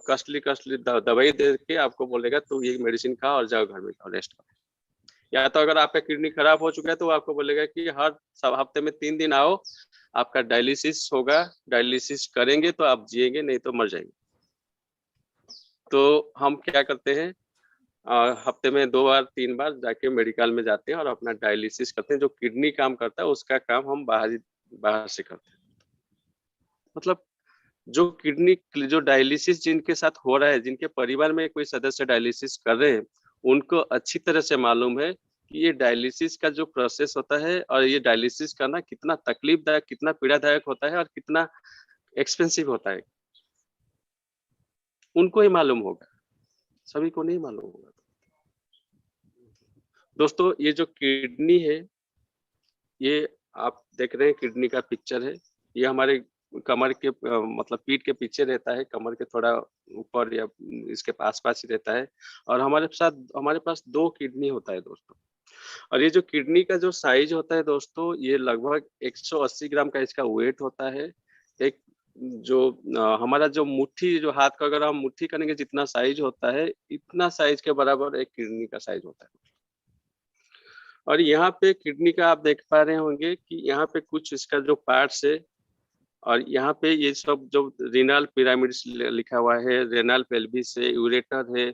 कस्टली दवाई दे के आपको बोलेगा तो ये मेडिसिन खाओ और जाओ घर में खाओ, रेस्ट करो। या तो अगर आपका किडनी खराब हो चुका है तो आपको बोलेगा कि हर हफ्ते में 3 दिन आओ, आपका डायलिसिस होगा, डायलिसिस करेंगे तो आप जिएंगे, नहीं तो मर जाएंगे। तो हम क्या करते हैं, हफ्ते में 2 बार 3 बार जाके मेडिकल में जाते हैं और अपना डायलिसिस करते हैं। जो किडनी काम करता है उसका काम हम बाहर से करते हैं। मतलब जो किडनी जो डायलिसिस जिनके साथ हो रहा है, जिनके परिवार में कोई सदस्य डायलिसिस कर रहे हैं, उनको अच्छी तरह से मालूम है कि ये डायलिसिस का जो प्रोसेस होता है और ये डायलिसिस करना कितना तकलीफदायक, कितना पीड़ादायक होता है और कितना एक्सपेंसिव होता है। उनको ही मालूम होगा, सभी को नहीं मालूम होगा। दोस्तों, ये जो किडनी है, ये आप देख रहे हैं किडनी का पिक्चर है। ये हमारे कमर के मतलब पीठ के पीछे रहता है, कमर के थोड़ा ऊपर या इसके पास ही रहता है। और हमारे पास 2 किडनी होता है दोस्तों। और ये जो किडनी का जो साइज होता है दोस्तों, ये लगभग 180 ग्राम का इसका वेट होता है। एक जो हमारा जो मुट्ठी, जो हाथ का अगर हम मुट्ठी करेंगे जितना साइज होता है, इतना साइज के बराबर एक किडनी का साइज होता है। और यहाँ पे किडनी का आप देख पा रहे होंगे कि यहाँ पे कुछ इसका जो पार्ट्स है, और यहाँ पे ये सब जो रीनल पिरामिड्स लिखा हुआ है, रेनल पेल्विस है, यूरेटर है,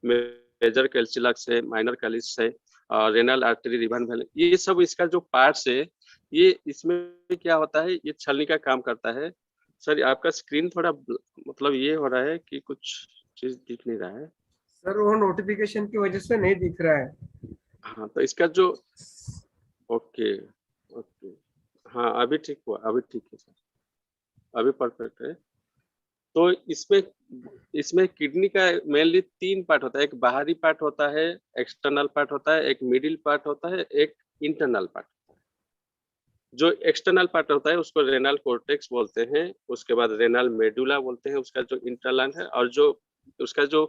मेजर कैल्सिलक्स है, माइनर कैलिस है, रेनल आर्टरी, रिबन वेन, ये सब इसका जो पार्ट्स है, ये इसमें क्या होता है, ये छलनी का काम करता है। सर आपका स्क्रीन थोड़ा मतलब ये हो रहा है कि कुछ चीज दिख नहीं रहा है। सर वो नोटिफिकेशन की वजह से नहीं दिख रहा है। हाँ, तो इसका जो ओके ओके, हाँ अभी ठीक हुआ, अभी ठीक है सर, अभी परफेक्ट है। तो इसमें किडनी का मेनली 3 पार्ट होता है। एक बाहरी पार्ट होता है, एक्सटर्नल पार्ट होता है, एक मिडिल पार्ट होता है, एक इंटरनल पार्ट। जो एक्सटर्नल पार्ट होता है उसको रेनल कॉर्टेक्स बोलते हैं, उसके बाद रेनल मेडुला बोलते हैं उसका जो इंटरनल है, और जो उसका जो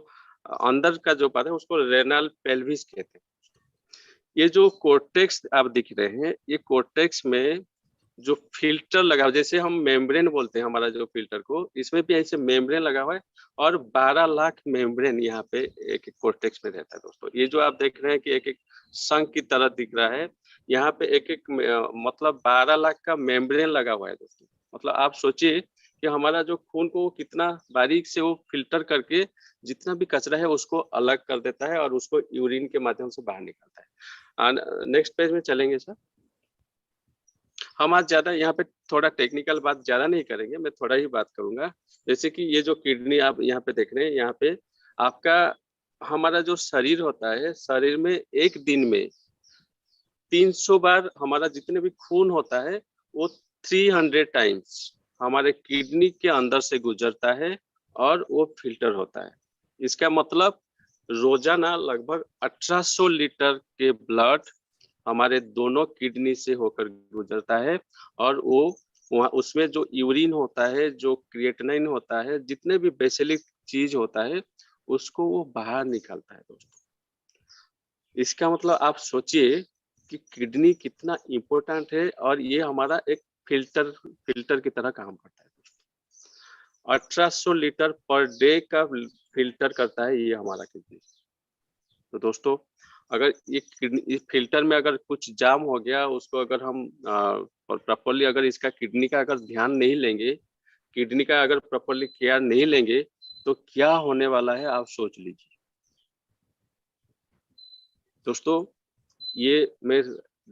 अंदर का जो पार्ट है उसको रेनल पेल्विस कहते हैं। ये जो कॉर्टेक्स आप दिख रहे हैं, ये कॉर्टेक्स में जो फिल्टर लगा, जैसे हम मेम्ब्रेन बोलते हैं हमारा जो फिल्टर को, इसमें भी ऐसे मेम्ब्रेन लगा हुआ है और 12 लाख मेम्ब्रेन यहाँ पे एक एक कोर्टेक्स में रहता है दोस्तों। ये जो आप देख रहे हैं कि एक एक शंख की तरह दिख रहा है, यहाँ पे एक एक मतलब 12 लाख का मेम्ब्रेन लगा हुआ है दोस्तों। मतलब आप सोचिए कि हमारा जो खून को कितना बारीक से वो फिल्टर करके जितना भी कचरा है उसको अलग कर देता है और उसको यूरिन के माध्यम से बाहर निकालता है। नेक्स्ट पेज में चलेंगे सर। हम आज ज्यादा यहाँ पे थोड़ा टेक्निकल बात ज्यादा नहीं करेंगे, मैं थोड़ा ही बात करूंगा। जैसे कि ये जो किडनी आप यहाँ पे देख रहे हैं, यहाँ पे आपका हमारा जो शरीर होता है, शरीर में एक दिन में 300 बार हमारा जितने भी खून होता है वो 300 टाइम्स हमारे किडनी के अंदर से गुजरता है और वो फिल्टर होता है। इसका मतलब रोजाना लगभग 1800 लीटर के ब्लड हमारे दोनों किडनी से होकर गुजरता है और वो वहाँ उसमें जो यूरिन होता है, जो क्रिएटिनिन होता है, जितने भी बेसिक चीज होता है उसको वो बाहर निकालता है दोस्तों। इसका मतलब आप सोचिए कि किडनी कितना इम्पोर्टेंट है और ये हमारा एक फिल्टर की तरह काम करता है दोस्तों। 1800 लीटर पर डे का फिल्टर करता है ये हमारा किडनी। तो दोस्तों अगर ये किडनी फिल्टर में अगर कुछ जाम हो गया, उसको अगर हम प्रॉपरली अगर इसका किडनी का अगर ध्यान नहीं लेंगे, किडनी का अगर प्रॉपरली केयर नहीं लेंगे तो क्या होने वाला है आप सोच लीजिए दोस्तों। ये मैं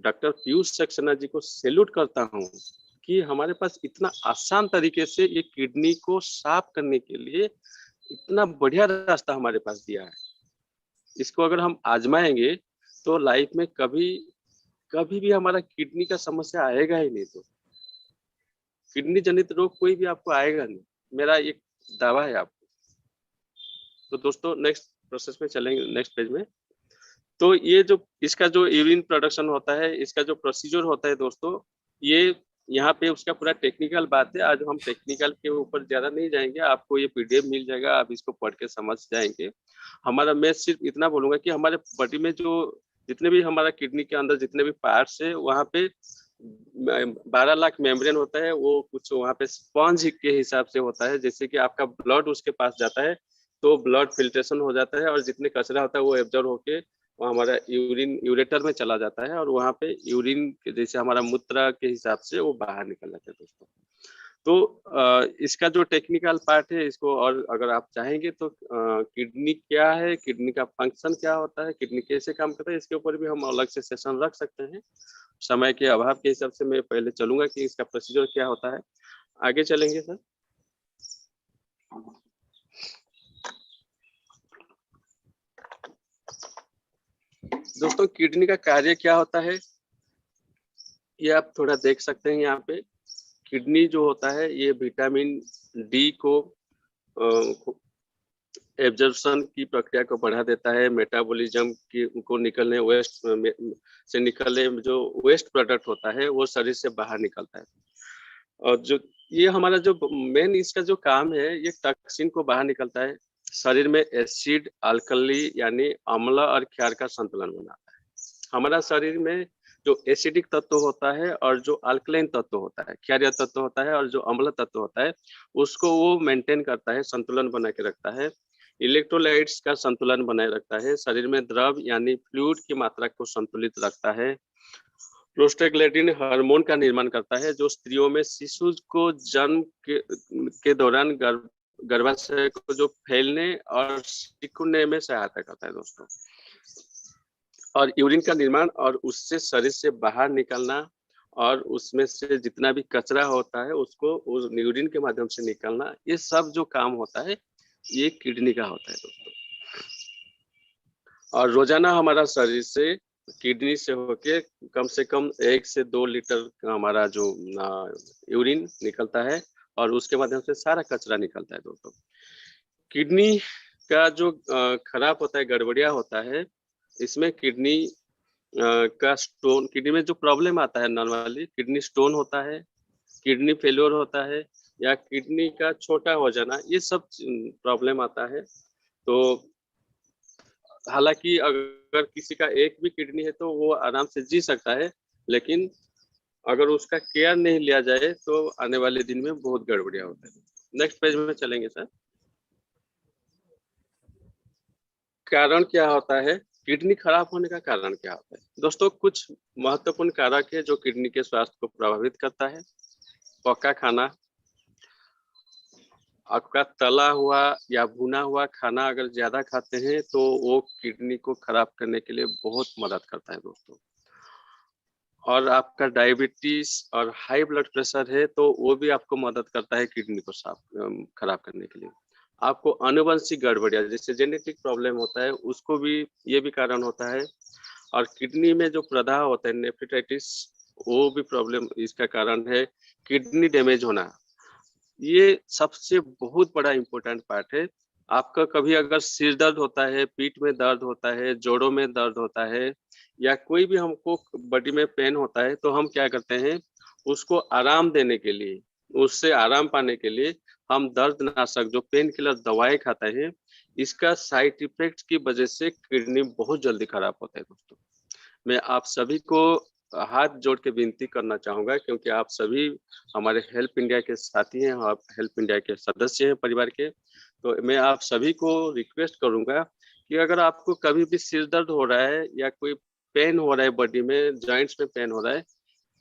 डॉक्टर पीयूष सक्सेना जी को सैल्यूट करता हूँ कि हमारे पास इतना आसान तरीके से ये किडनी को साफ करने के लिए इतना बढ़िया रास्ता हमारे पास दिया है। इसको अगर हम आजमाएंगे तो लाइफ में कभी भी हमारा किडनी का समस्या आएगा ही नहीं। तो किडनी जनित रोग कोई भी आपको आएगा नहीं, मेरा एक दावा है आपको। तो दोस्तों नेक्स्ट प्रोसेस में चलेंगे, नेक्स्ट पेज में। तो ये जो इसका जो यूरिन प्रोडक्शन होता है, इसका जो प्रोसीजर होता है दोस्तों, ये यहाँ पे उसका पूरा टेक्निकल बात है। आज हम टेक्निकल के ऊपर ज्यादा नहीं जाएंगे, आपको ये पीडीएफ मिल जाएगा, आप इसको पढ़ के समझ जाएंगे। हमारा मैं सिर्फ इतना बोलूंगा कि हमारे बॉडी में जो जितने भी हमारा किडनी के अंदर जितने भी पार्ट्स है, वहाँ पे 12 लाख मेम्ब्रेन होता है। वो कुछ वहाँ पे स्पंज के हिसाब से होता है, जैसे कि आपका ब्लड उसके पास जाता है तो ब्लड फिल्ट्रेशन हो जाता है और जितने कचरा होता है वो एब्जॉर्ब होके वो हमारा यूरिन यूरेटर में चला जाता है और वहाँ पे यूरिन जैसे हमारा मूत्र के हिसाब से वो बाहर निकल जाता है दोस्तों। तो इसका जो टेक्निकल पार्ट है, इसको और अगर आप चाहेंगे तो किडनी क्या है, किडनी का फंक्शन क्या होता है, किडनी कैसे काम करता है, इसके ऊपर भी हम अलग से सेशन रख सकते हैं। समय के अभाव के हिसाब से मैं पहले चलूंगा कि इसका प्रोसीजर क्या होता है। आगे चलेंगे सर। दोस्तों किडनी का कार्य क्या होता है ये आप थोड़ा देख सकते हैं यहाँ पे। किडनी जो होता है ये विटामिन डी को एब्जॉर्प्शन की प्रक्रिया को बढ़ा देता है, मेटाबॉलिज्म की को निकलने वेस्ट से निकलने जो वेस्ट प्रोडक्ट होता है वो शरीर से बाहर निकलता है। और जो ये हमारा जो मेन इसका जो काम है, ये टॉक्सिन को बाहर निकलता है, शरीर में एसिड अल्कली यानी अम्ल और क्षार का संतुलन बनाता है। हमारा शरीर में जो एसिडिक तत्व होता है और जो अल्कलाइन तत्व होता है, क्षारीय तत्व होता है और जो अम्ल तत्व होता है, उसको वो मेंटेन करता है, संतुलन बना के रखता है। इलेक्ट्रोलाइट्स का संतुलन बनाए रखता है, शरीर में द्रव यानी फ्लूइड की मात्रा को संतुलित रखता है। प्रोस्टाग्लैंडिन हार्मोन का निर्माण करता है जो स्त्रियों में शिशु को जन्म के दौरान गर्भाशय को जो फैलने और सिकुड़ने में सहायता करता है दोस्तों। और यूरिन का निर्माण और उससे शरीर से बाहर निकलना और उसमें से जितना भी कचरा होता है उसको उस यूरिन के माध्यम से निकलना, ये सब जो काम होता है ये किडनी का होता है दोस्तों। और रोजाना हमारा शरीर से किडनी से होके कम से कम 1 से 2 लीटर हमारा जो यूरिन निकलता है और उसके माध्यम से सारा कचरा निकलता है दोस्तों। किडनी का जो खराब होता है, गड़बड़िया होता है, इसमें किडनी का स्टोन, किडनी में जो प्रॉब्लम आता है नॉर्मली किडनी स्टोन होता है, किडनी फेल्योर होता है या किडनी का छोटा हो जाना, ये सब प्रॉब्लम आता है। तो हालांकि अगर किसी का एक भी किडनी है तो वो आराम से जी सकता है, लेकिन अगर उसका केयर नहीं लिया जाए तो आने वाले दिन में बहुत गड़बड़ियां होता है। नेक्स्ट पेज में चलेंगे सर। कारण क्या होता है, किडनी खराब होने का कारण क्या होता है? दोस्तों कुछ महत्वपूर्ण कारक है जो किडनी के स्वास्थ्य को प्रभावित करता है। पका खाना, आपका तला हुआ या भुना हुआ खाना अगर ज्यादा खाते हैं तो वो किडनी को खराब करने के लिए बहुत मदद करता है दोस्तों। और आपका डायबिटीज और हाई ब्लड प्रेशर है तो वो भी आपको मदद करता है किडनी को खराब करने के लिए। आपको आनुवंशिक गड़बड़ियां जैसे जेनेटिक प्रॉब्लम होता है उसको भी, ये भी कारण होता है। और किडनी में जो प्रदाह होता है नेफ्रिटाइटिस, वो भी प्रॉब्लम इसका कारण है। किडनी डैमेज होना, ये सबसे बहुत बड़ा इम्पोर्टेंट पार्ट है। आपका कभी अगर सिर दर्द होता है, पीठ में दर्द होता है, जोड़ों में दर्द होता है, या कोई भी हमको बॉडी में पेन होता है तो हम क्या करते हैं, उसको आराम देने के लिए, उससे आराम पाने के लिए हम दर्दनाशक जो पेन किलर दवाएं खाते हैं, इसका साइड इफेक्ट की वजह से किडनी बहुत जल्दी खराब होता है दोस्तों। मैं आप सभी को हाथ जोड़ के विनती करना चाहूंगा, क्योंकि आप सभी हमारे हेल्प इंडिया के साथी हैं, आप हेल्प इंडिया के सदस्य हैं परिवार के। तो मैं आप सभी को रिक्वेस्ट करूंगा कि अगर आपको कभी भी सिर दर्द हो रहा है या कोई पेन हो रहा है, बॉडी में जॉइंट्स में पेन हो रहा है,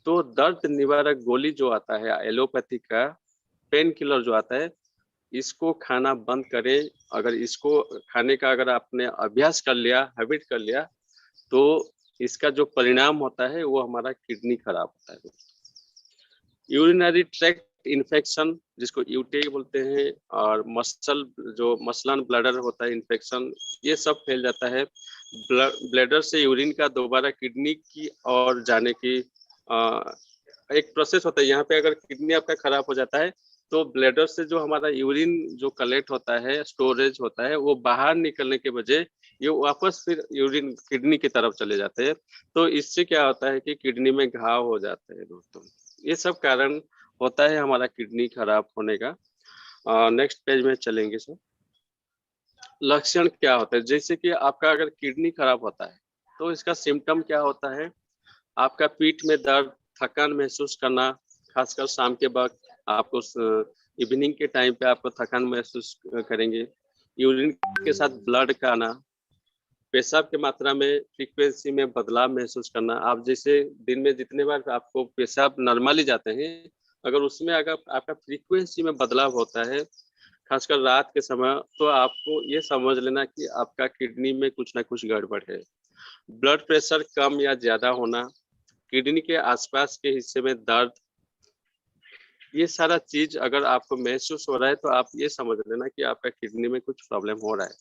तो दर्द निवारक गोली जो आता है एलोपैथी का, पेन किलर जो आता है, इसको खाना बंद करें। अगर इसको खाने का अगर आपने अभ्यास कर लिया, हैबिट कर लिया, तो इसका जो परिणाम होता है वो हमारा किडनी खराब होता है। यूरिनरी ट्रैक्ट इन्फेक्शन जिसको यूटी बोलते हैं, और मसलन ब्लैडर होता है इन्फेक्शन, ये सब फैल जाता है। ब्लैडर से यूरिन का दोबारा किडनी की और जाने की एक प्रोसेस होता है। यहाँ पे अगर किडनी आपका खराब हो जाता है तो ब्लैडर से जो हमारा यूरिन जो कलेक्ट होता है, स्टोरेज होता है, वो बाहर निकलने के बजाय ये वापस फिर यूरिन किडनी की तरफ चले जाते हैं। तो इससे क्या होता है कि किडनी में घाव हो जाते हैं दोस्तों। ये सब कारण होता है हमारा किडनी खराब होने का। नेक्स्ट पेज में चलेंगे सर। लक्षण क्या होता है, जैसे कि आपका अगर किडनी खराब होता है तो इसका सिम्टम क्या होता है, आपका पीठ में दर्द, थकान महसूस करना, खासकर शाम के वक्त आपको इवनिंग के टाइम पे आपको थकान महसूस करेंगे। यूरिन के साथ ब्लड का आना, पेशाब की मात्रा में फ्रीक्वेंसी में बदलाव महसूस करना। आप जैसे दिन में जितने बार आपको पेशाब नॉर्मली जाते हैं, अगर उसमें अगर आपका फ्रीक्वेंसी में बदलाव होता है, खासकर रात के समय, तो आपको ये समझ लेना कि आपका किडनी में कुछ ना कुछ गड़बड़ है। ब्लड प्रेशर कम या ज्यादा होना, किडनी के आसपास के हिस्से में दर्द, ये सारा चीज अगर आपको महसूस हो रहा है तो आप ये समझ लेना कि आपका किडनी में कुछ प्रॉब्लम हो रहा है।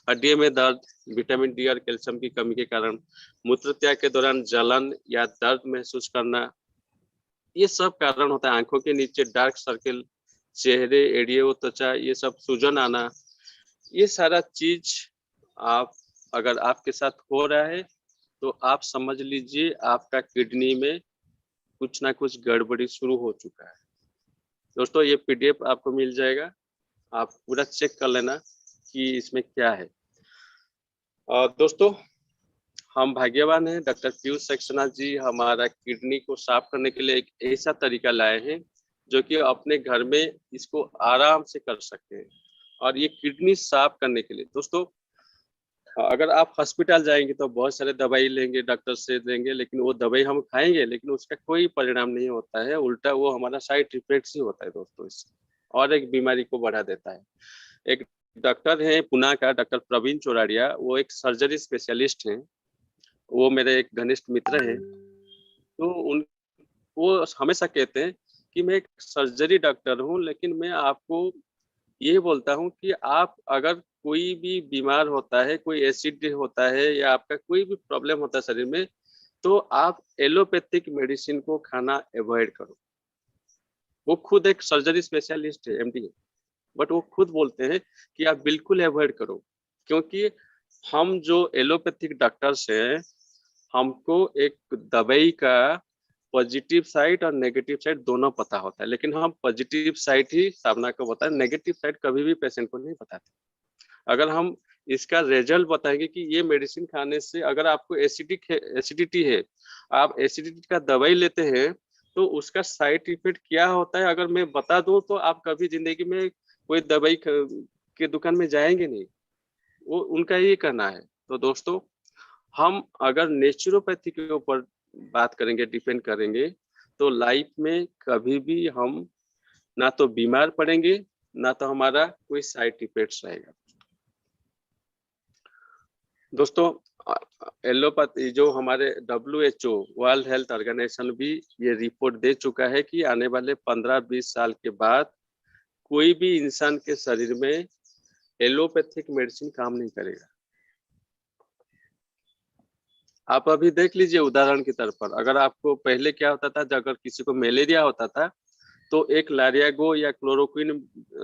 हड्डियों में दर्द, विटामिन डी और कैल्शियम की कमी के कारण मूत्र त्याग के दौरान जलन या दर्द महसूस करना, ये सब कारण होता है। आंखों के नीचे डार्क सर्किल, चेहरे, एड़ियों, त्वचा, ये सब सूजन आना, ये सारा चीज आप अगर आपके साथ हो रहा है तो आप समझ लीजिए आपका किडनी में कुछ ना कुछ गड़बड़ी शुरू हो चुका है। दोस्तों ये पीडीएफ आपको मिल जाएगा, आप पूरा चेक कर लेना कि इसमें क्या है। और दोस्तों हम भाग्यवान हैं, डॉक्टर पीयूष सक्सेना जी हमारा किडनी को साफ करने के लिए एक ऐसा तरीका लाए हैं जो कि अपने घर में इसको आराम से कर सकते हैं। और ये किडनी साफ करने के लिए दोस्तों, अगर आप हॉस्पिटल जाएंगे तो बहुत सारे दवाई लेंगे, डॉक्टर से लेंगे, लेकिन वो दवाई हम खाएंगे लेकिन उसका कोई परिणाम नहीं होता है, उल्टा वो हमारा साइड इफेक्ट ही होता है दोस्तों, इससे और एक बीमारी को बढ़ा देता है। एक डॉक्टर है पुणे का, डॉक्टर प्रवीण चौराड़िया, वो एक सर्जरी स्पेशलिस्ट हैं, वो मेरे एक घनिष्ठ मित्र हैं। तो उन वो हमेशा कहते हैं कि मैं एक सर्जरी डॉक्टर हूँ, लेकिन मैं आपको ये बोलता हूँ कि आप अगर कोई भी बीमार होता है, कोई एसिड होता है या आपका कोई भी प्रॉब्लम होता है शरीर में, तो आप एलोपैथिक मेडिसिन को खाना अवॉइड करो। वो खुद एक सर्जरी स्पेशलिस्ट है, एमडी है, बट वो खुद बोलते हैं कि आप बिल्कुल अवॉइड करो, क्योंकि हम जो एलोपैथिक डॉक्टर्स हैं, हमको एक दवाई का पॉजिटिव साइड और नेगेटिव साइड दोनों पता होता है, लेकिन हम पॉजिटिव साइड ही सामना को बताएं, नेगेटिव साइड कभी भी पेशेंट को नहीं बताते। अगर हम इसका रिजल्ट बताएंगे कि ये मेडिसिन खाने से अगर आपको एसिडिटी है, आप एसिडिटी का दवाई लेते हैं तो उसका साइड इफेक्ट क्या होता है अगर मैं बता दूं तो आप कभी जिंदगी में कोई दवाई के दुकान में जाएंगे नहीं, वो उनका ये कहना है। तो दोस्तों, हम अगर नेचुरोपैथी के ऊपर बात करेंगे, डिपेंड करेंगे, तो लाइफ में कभी भी हम ना तो बीमार पड़ेंगे, ना तो हमारा कोई साइड इफेक्ट्स रहेगा। दोस्तों, एलोपैथी जो हमारे WHO वर्ल्ड हेल्थ ऑर्गेनाइजेशन भी ये रिपोर्ट दे चुका है कि आने वाले 15-20 साल के बाद कोई भी इंसान के शरीर में एलोपैथिक मेडिसिन काम नहीं करेगा। आप अभी देख लीजिए उदाहरण की तरफ पर, अगर आपको पहले क्या होता था, अगर किसी को मलेरिया होता था तो एक लारियागो या क्लोरोक्विन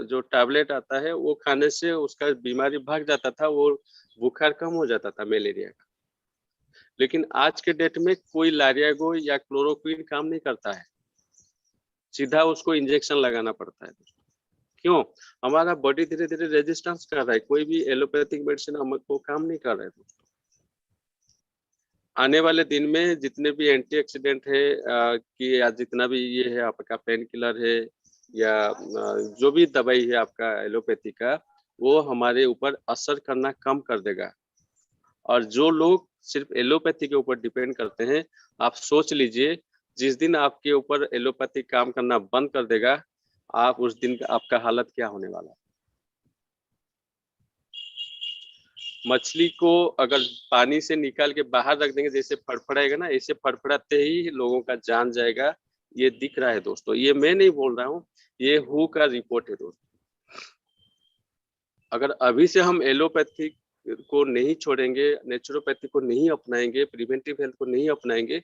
जो टैबलेट आता है वो खाने से उसका बीमारी भाग जाता था, वो बुखार कम हो जाता था मलेरिया का। लेकिन आज के डेट में कोई लारियागो या क्लोरोक्विन काम नहीं करता है, सीधा उसको इंजेक्शन लगाना पड़ता है। क्यों? हमारा बॉडी धीरे धीरे रेजिस्टेंस कर रहा है, कोई भी एलोपैथिक मेडिसिन हमको काम नहीं कर रहा है। आने वाले दिन में जितने भी एंटीऑक्सीडेंट है कि या जितना भी ये है आपका पेन किलर है या जो भी दवाई है आपका एलोपैथी का, वो हमारे ऊपर असर करना कम कर देगा। और जो लोग सिर्फ एलोपैथी के ऊपर डिपेंड करते हैं, आप सोच लीजिए जिस दिन आपके ऊपर एलोपैथी काम करना बंद कर देगा, आप उस दिन आपका हालत क्या होने वाला है। मछली को अगर पानी से निकाल के बाहर रख देंगे, जैसे फड़फड़ाएगा ना, ऐसे फड़फड़ाते ही लोगों का जान जाएगा। ये दिख रहा है दोस्तों, ये मैं नहीं बोल रहा हूँ, ये WHO का रिपोर्ट है दोस्तों। अगर अभी से हम एलोपैथी को नहीं छोड़ेंगे, नेचुरोपैथी को नहीं अपनाएंगे, प्रिवेंटिव हेल्थ को नहीं अपनाएंगे,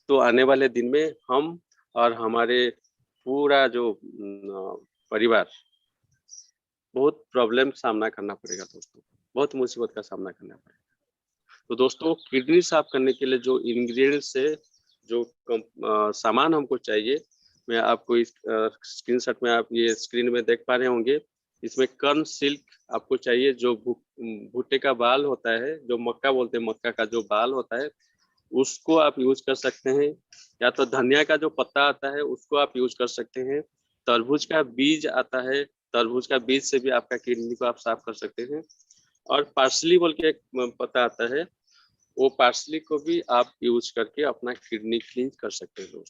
तो आने वाले दिन में हम और हमारे पूरा जो परिवार बहुत प्रॉब्लम सामना करना पड़ेगा दोस्तों, बहुत मुसीबत का सामना करना पड़ेगा। तो दोस्तों, किडनी साफ करने के लिए जो इंग्रेडिएंट्स है, जो सामान हमको चाहिए, मैं आपको इस स्क्रीनशॉट में आप ये स्क्रीन में देख पा रहे होंगे। इसमें कर्न सिल्क आपको चाहिए, जो भुट्टे का बाल होता है, जो मक्का बोलते हैं, मक्का का जो बाल होता है, उसको आप यूज कर सकते हैं। या तो धनिया का जो पत्ता आता है उसको आप यूज कर सकते हैं। तरबूज का बीज आता है, तरबूज का बीज से भी आपका किडनी को आप साफ कर सकते हैं। और पार्सली बोल के एक पत्ता आता है, वो पार्सली को भी आप यूज करके अपना किडनी क्लीन कर सकते हैं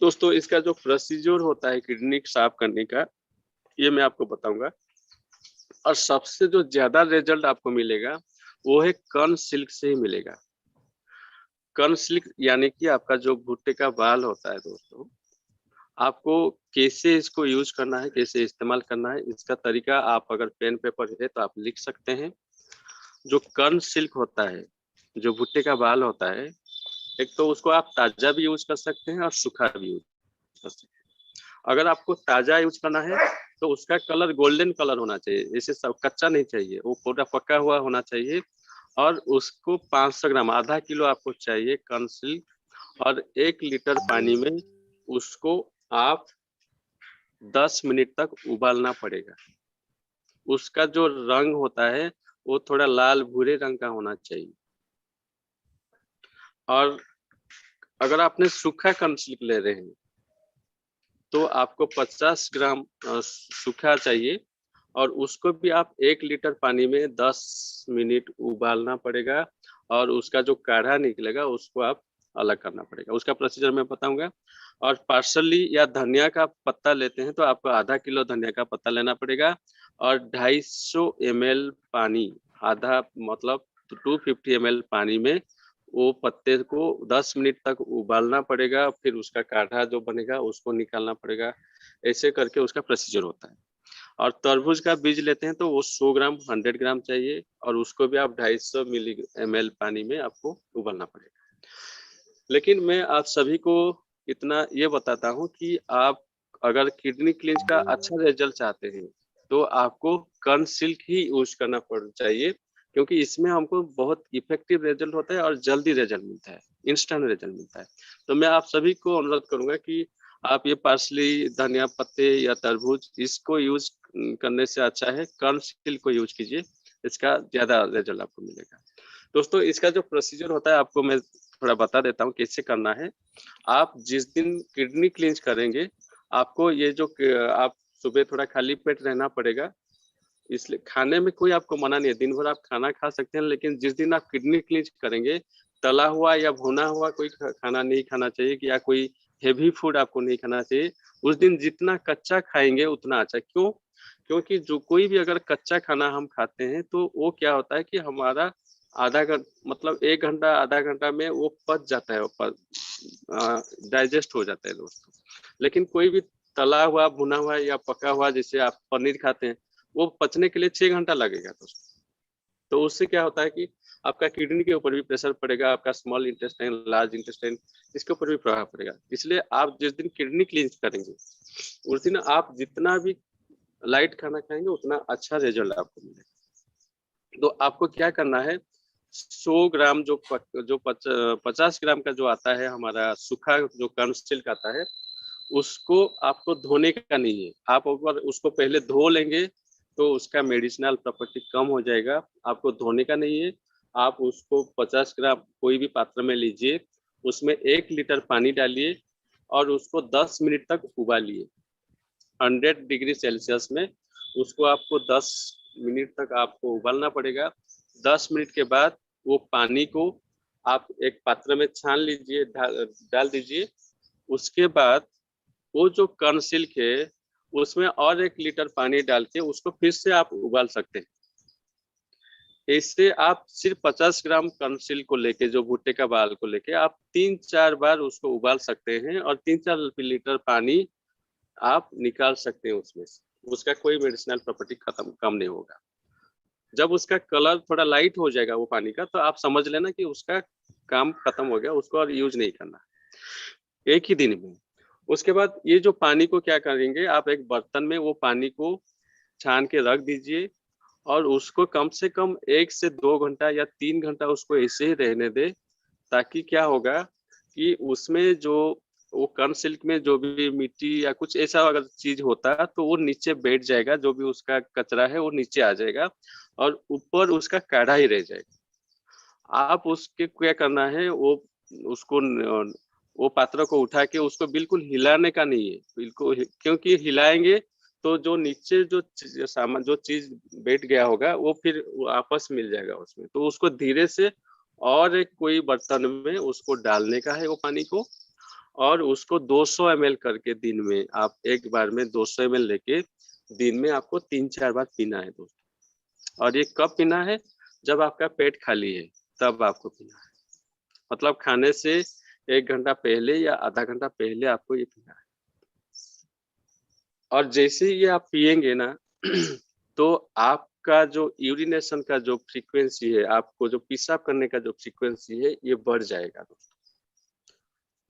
दोस्तों, इसका जो प्रोसीजर होता है किडनी साफ करने का, ये मैं आपको बताऊंगा। और सबसे जो ज्यादा रिजल्ट आपको मिलेगा वो है कर्न सिल्क से ही मिलेगा। कर्न सिल्क यानी कि आपका जो भुट्टे का बाल होता है दोस्तों, आपको कैसे इसको यूज करना है, कैसे इस्तेमाल करना है, इसका तरीका आप अगर पेन पेपर है तो आप लिख सकते हैं। जो कर्न सिल्क होता है, जो भुट्टे का बाल होता है, एक तो उसको आप ताजा भी यूज कर सकते हैं और सूखा भी यूज कर सकते हैं। अगर आपको ताजा यूज करना है तो उसका कलर गोल्डन कलर होना चाहिए, जैसे सब कच्चा नहीं चाहिए, वो पूरा पका हुआ होना चाहिए। और उसको 500 ग्राम, आधा किलो आपको चाहिए कर्न सिल्क। और 1 लीटर पानी में उसको आप 10 मिनट तक उबालना पड़ेगा। उसका जो रंग होता है वो थोड़ा लाल भूरे रंग का होना चाहिए। और अगर आपने सूखा कर्न सिल्क ले रहे हैं तो आपको 50 ग्राम सूखा चाहिए, और उसको भी आप 1 लीटर पानी में 10 मिनट उबालना पड़ेगा। और उसका जो काढ़ा निकलेगा उसको आप अलग करना पड़ेगा। उसका प्रोसीजर मैं बताऊंगा। और पार्सली या धनिया का पत्ता लेते हैं तो आपको आधा किलो धनिया का पत्ता लेना पड़ेगा। और 250 ml पानी, आधा मतलब 250 ml पानी में वो पत्ते को 10 मिनट तक उबालना पड़ेगा। फिर उसका काढ़ा जो बनेगा उसको निकालना पड़ेगा। ऐसे करके उसका प्रोसीजर होता है। और तरबूज का बीज लेते हैं तो वो 100 ग्राम 100 ग्राम चाहिए, और उसको भी आप 250 ml पानी में आपको उबालना पड़ेगा। लेकिन मैं आप सभी को इतना ये बताता हूँ कि आप अगर किडनी क्लींस का अच्छा रिजल्ट चाहते हैं तो आपको कर्न सिल्क ही यूज करना चाहिए, क्योंकि इसमें हमको बहुत इफेक्टिव रिजल्ट होता है और जल्दी रिजल्ट मिलता है, इंस्टेंट रिजल्ट मिलता है। तो मैं आप सभी को अनुरोध करूंगा कि आप ये पार्सली, धनिया पत्ते या तरबूज, इसको यूज करने से अच्छा है कर्न सिल्क को यूज कीजिए, इसका ज्यादा रिजल्ट आपको मिलेगा। दोस्तों, इसका जो प्रोसीजर होता है आपको मैं थोड़ा बता देता हूँ कैसे करना है। आप जिस दिन किडनी क्लींस करेंगे, आपको ये जो आप सुबह थोड़ा खाली पेट रहना पड़ेगा, इसलिए खाने में कोई आपको मना नहीं है, दिन भर आप खाना खा सकते हैं, लेकिन जिस दिन आप किडनी क्लींस करेंगे, तला हुआ या भुना हुआ कोई खाना नहीं खाना चाहिए, या कोई हेवी फूड आपको नहीं खाना चाहिए। उस दिन जितना कच्चा खाएंगे उतना अच्छा। क्यों? क्योंकि जो कोई भी अगर कच्चा खाना हम खाते हैं तो वो क्या होता है कि हमारा आधा घंटा मतलब 1 घंटा आधा घंटा में वो पच जाता है, डाइजेस्ट हो जाता है दोस्तों। लेकिन कोई भी तला हुआ भुना हुआ या पका हुआ, जैसे आप पनीर खाते हैं, वो पचने के लिए 6 घंटा लगेगा दोस्तों। तो उससे क्या होता है कि आपका किडनी के ऊपर भी प्रेशर पड़ेगा, आपका स्मॉल इंटेस्टाइन, लार्ज इंटेस्टाइन, इसके ऊपर भी प्रभाव पड़ेगा। इसलिए आप जिस दिन किडनी क्लींस करेंगे, उस दिन आप जितना भी लाइट खाना खाएंगे उतना अच्छा रिजल्ट आपको मिलेगा। तो आपको क्या करना है, 100 ग्राम जो 50 ग्राम का जो आता है हमारा सूखा जो कॉर्न सिल्क आता है, उसको आपको धोने का नहीं है। आप अगर उसको पहले धो लेंगे तो उसका मेडिसिनल प्रॉपर्टी कम हो जाएगा। आपको धोने का नहीं है। आप उसको 50 ग्राम कोई भी पात्र में लीजिए, उसमें 1 लीटर पानी डालिए और उसको 10 मिनट तक उबालिए 100 डिग्री सेल्सियस में। उसको आपको 10 मिनट तक आपको उबालना पड़ेगा। 10 मिनट के बाद वो पानी को आप एक पात्र में छान लीजिए, डाल दीजिए। उसके बाद वो जो कॉर्न सिल्क है उसमें और 1 लीटर पानी डाल के उसको फिर से आप उबाल सकते हैं। इससे आप सिर्फ 50 ग्राम कॉर्न सिल्क को लेके, जो भुट्टे का बाल को लेके, आप 3-4 बार उसको उबाल सकते हैं और 3-4 लीटर पानी आप निकाल सकते हैं उसमें से। उसका कोई मेडिसिनल प्रॉपर्टी कम नहीं होगा। जब उसका कलर थोड़ा लाइट हो जाएगा वो पानी का, तो आप समझ लेना कि उसका काम खत्म हो गया, उसको और यूज नहीं करना, एक ही दिन में। उसके बाद ये जो पानी को क्या करेंगे, आप एक बर्तन में वो पानी को छान के रख दीजिए और उसको कम से कम 1 से 2 घंटा या 3 घंटा उसको ऐसे ही रहने दे। ताकि क्या होगा कि उसमें जो वो कॉर्न सिल्क में जो भी मिट्टी या कुछ ऐसा अगर चीज होता है तो वो नीचे बैठ जाएगा, जो भी उसका कचरा है वो नीचे आ जाएगा और ऊपर उसका काढ़ा ही रह जाएगा। आप उसके क्या करना है, वो उसको वो पात्र को उठा के उसको बिल्कुल हिलाने का नहीं है, बिल्कुल, क्योंकि हिलाएंगे तो जो नीचे जो सामान जो चीज बैठ गया होगा वो फिर वापस मिल जाएगा उसमें। तो उसको धीरे से और एक कोई बर्तन में उसको डालने का है वो पानी को, और उसको 200 ml करके दिन में आप एक बार में 200 ml लेके दिन में आपको 3-4 बार पीना है दोस्तों। और ये कब पीना है? जब आपका पेट खाली है तब आपको पीना है। मतलब खाने से 1 घंटा पहले या आधा घंटा पहले आपको ये पीना है। और जैसे ही ये आप पिएंगे ना तो आपका जो यूरिनेशन का जो फ्रीक्वेंसी है, आपको जो पेशाब करने का जो फ्रीक्वेंसी है, ये बढ़ जाएगा दोस्तों।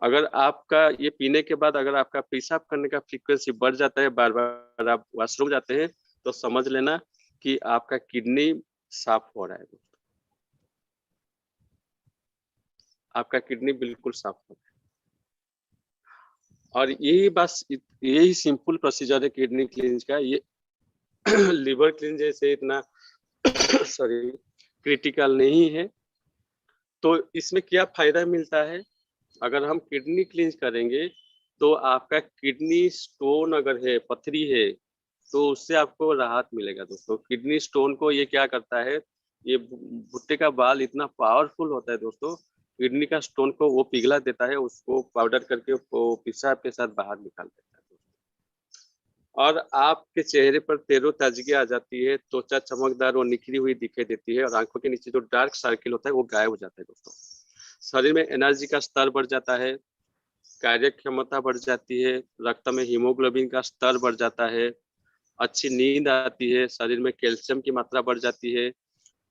अगर आपका ये पीने के बाद अगर आपका पेशाब करने का फ्रीक्वेंसी बढ़ जाता है, बार बार आप वॉशरूम जाते हैं, तो समझ लेना कि आपका किडनी साफ हो रहा है दोस्तों। आपका किडनी बिल्कुल साफ हो रहा है। और यही बस यही सिंपल प्रोसीजर है किडनी क्लींस का। ये लिवर क्लींस जैसे इतना सॉरी क्रिटिकल नहीं है। तो इसमें क्या फायदा मिलता है, अगर हम किडनी क्लींस करेंगे तो आपका किडनी स्टोन अगर है, पथरी है, तो उससे आपको राहत मिलेगा दोस्तों। किडनी स्टोन को ये क्या करता है, ये भुट्टे का बाल इतना पावरफुल होता है दोस्तों, किडनी का स्टोन को वो पिघला देता है, उसको पाउडर करके वो पेशाब के साथ बाहर निकाल देता है। और आपके चेहरे पर तरोताजगी आ जाती है, त्वचा चमकदार और निखरी हुई दिखाई देती है, और आंखों के नीचे जो डार्क सर्किल होता है वो गायब हो जाता है दोस्तों। शरीर में एनर्जी का स्तर बढ़ जाता है, कार्य क्षमता बढ़ जाती है, रक्त में हीमोग्लोबिन का स्तर बढ़ जाता है, अच्छी नींद आती है, शरीर में कैल्शियम की मात्रा बढ़ जाती है,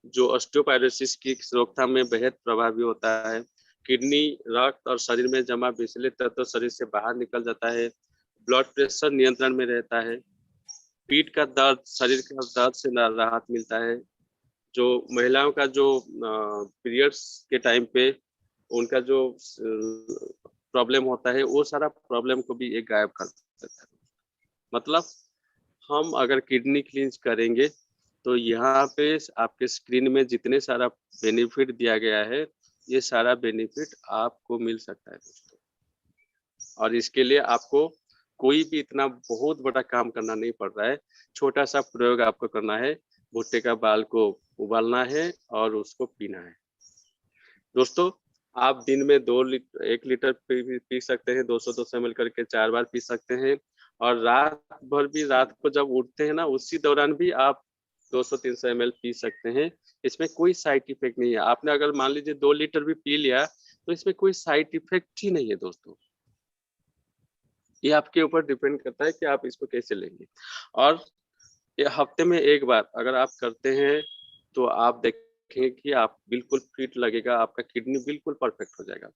जो ऑस्टियोपोरोसिस की रोकथाम में बेहद प्रभावी होता है। किडनी, रक्त और शरीर में जमा विषैले तत्व शरीर से बाहर निकल जाता है। ब्लड प्रेशर नियंत्रण में रहता है। पीठ का दर्द, शरीर का दर्द से राहत मिलता है। जो महिलाओं का जो पीरियड्स के टाइम पे उनका जो प्रॉब्लम होता है, वो सारा प्रॉब्लम को भी एक गायब कर देता है। मतलब हम अगर किडनी क्लींस करेंगे तो यहाँ पे आपके स्क्रीन में जितने सारा बेनिफिट दिया गया है, ये सारा बेनिफिट आपको मिल सकता है दोस्तों। और इसके लिए आपको कोई भी इतना बहुत बड़ा काम करना नहीं पड़ रहा है, छोटा सा प्रयोग आपको करना है। भुट्टे का बाल को उबालना है और उसको पीना है दोस्तों। आप दिन में 1 लीटर पी सकते हैं, 200 ml करके 4 बार पी सकते हैं। और रात भर भी, रात को जब उठते हैं ना, उसी दौरान भी आप 200-300 ml पी सकते हैं। इसमें कोई साइड इफेक्ट नहीं है। आपने अगर मान लीजिए 2 लीटर भी पी लिया तो इसमें कोई साइड इफेक्ट ही नहीं है दोस्तों। ये आपके ऊपर डिपेंड करता है कि आप इसको कैसे लेंगे। और ये हफ्ते में 1 बार अगर आप करते हैं तो आप देखेंगे कि आप बिल्कुल फिट लगेगा, आपका किडनी बिल्कुल परफेक्ट हो जाएगा।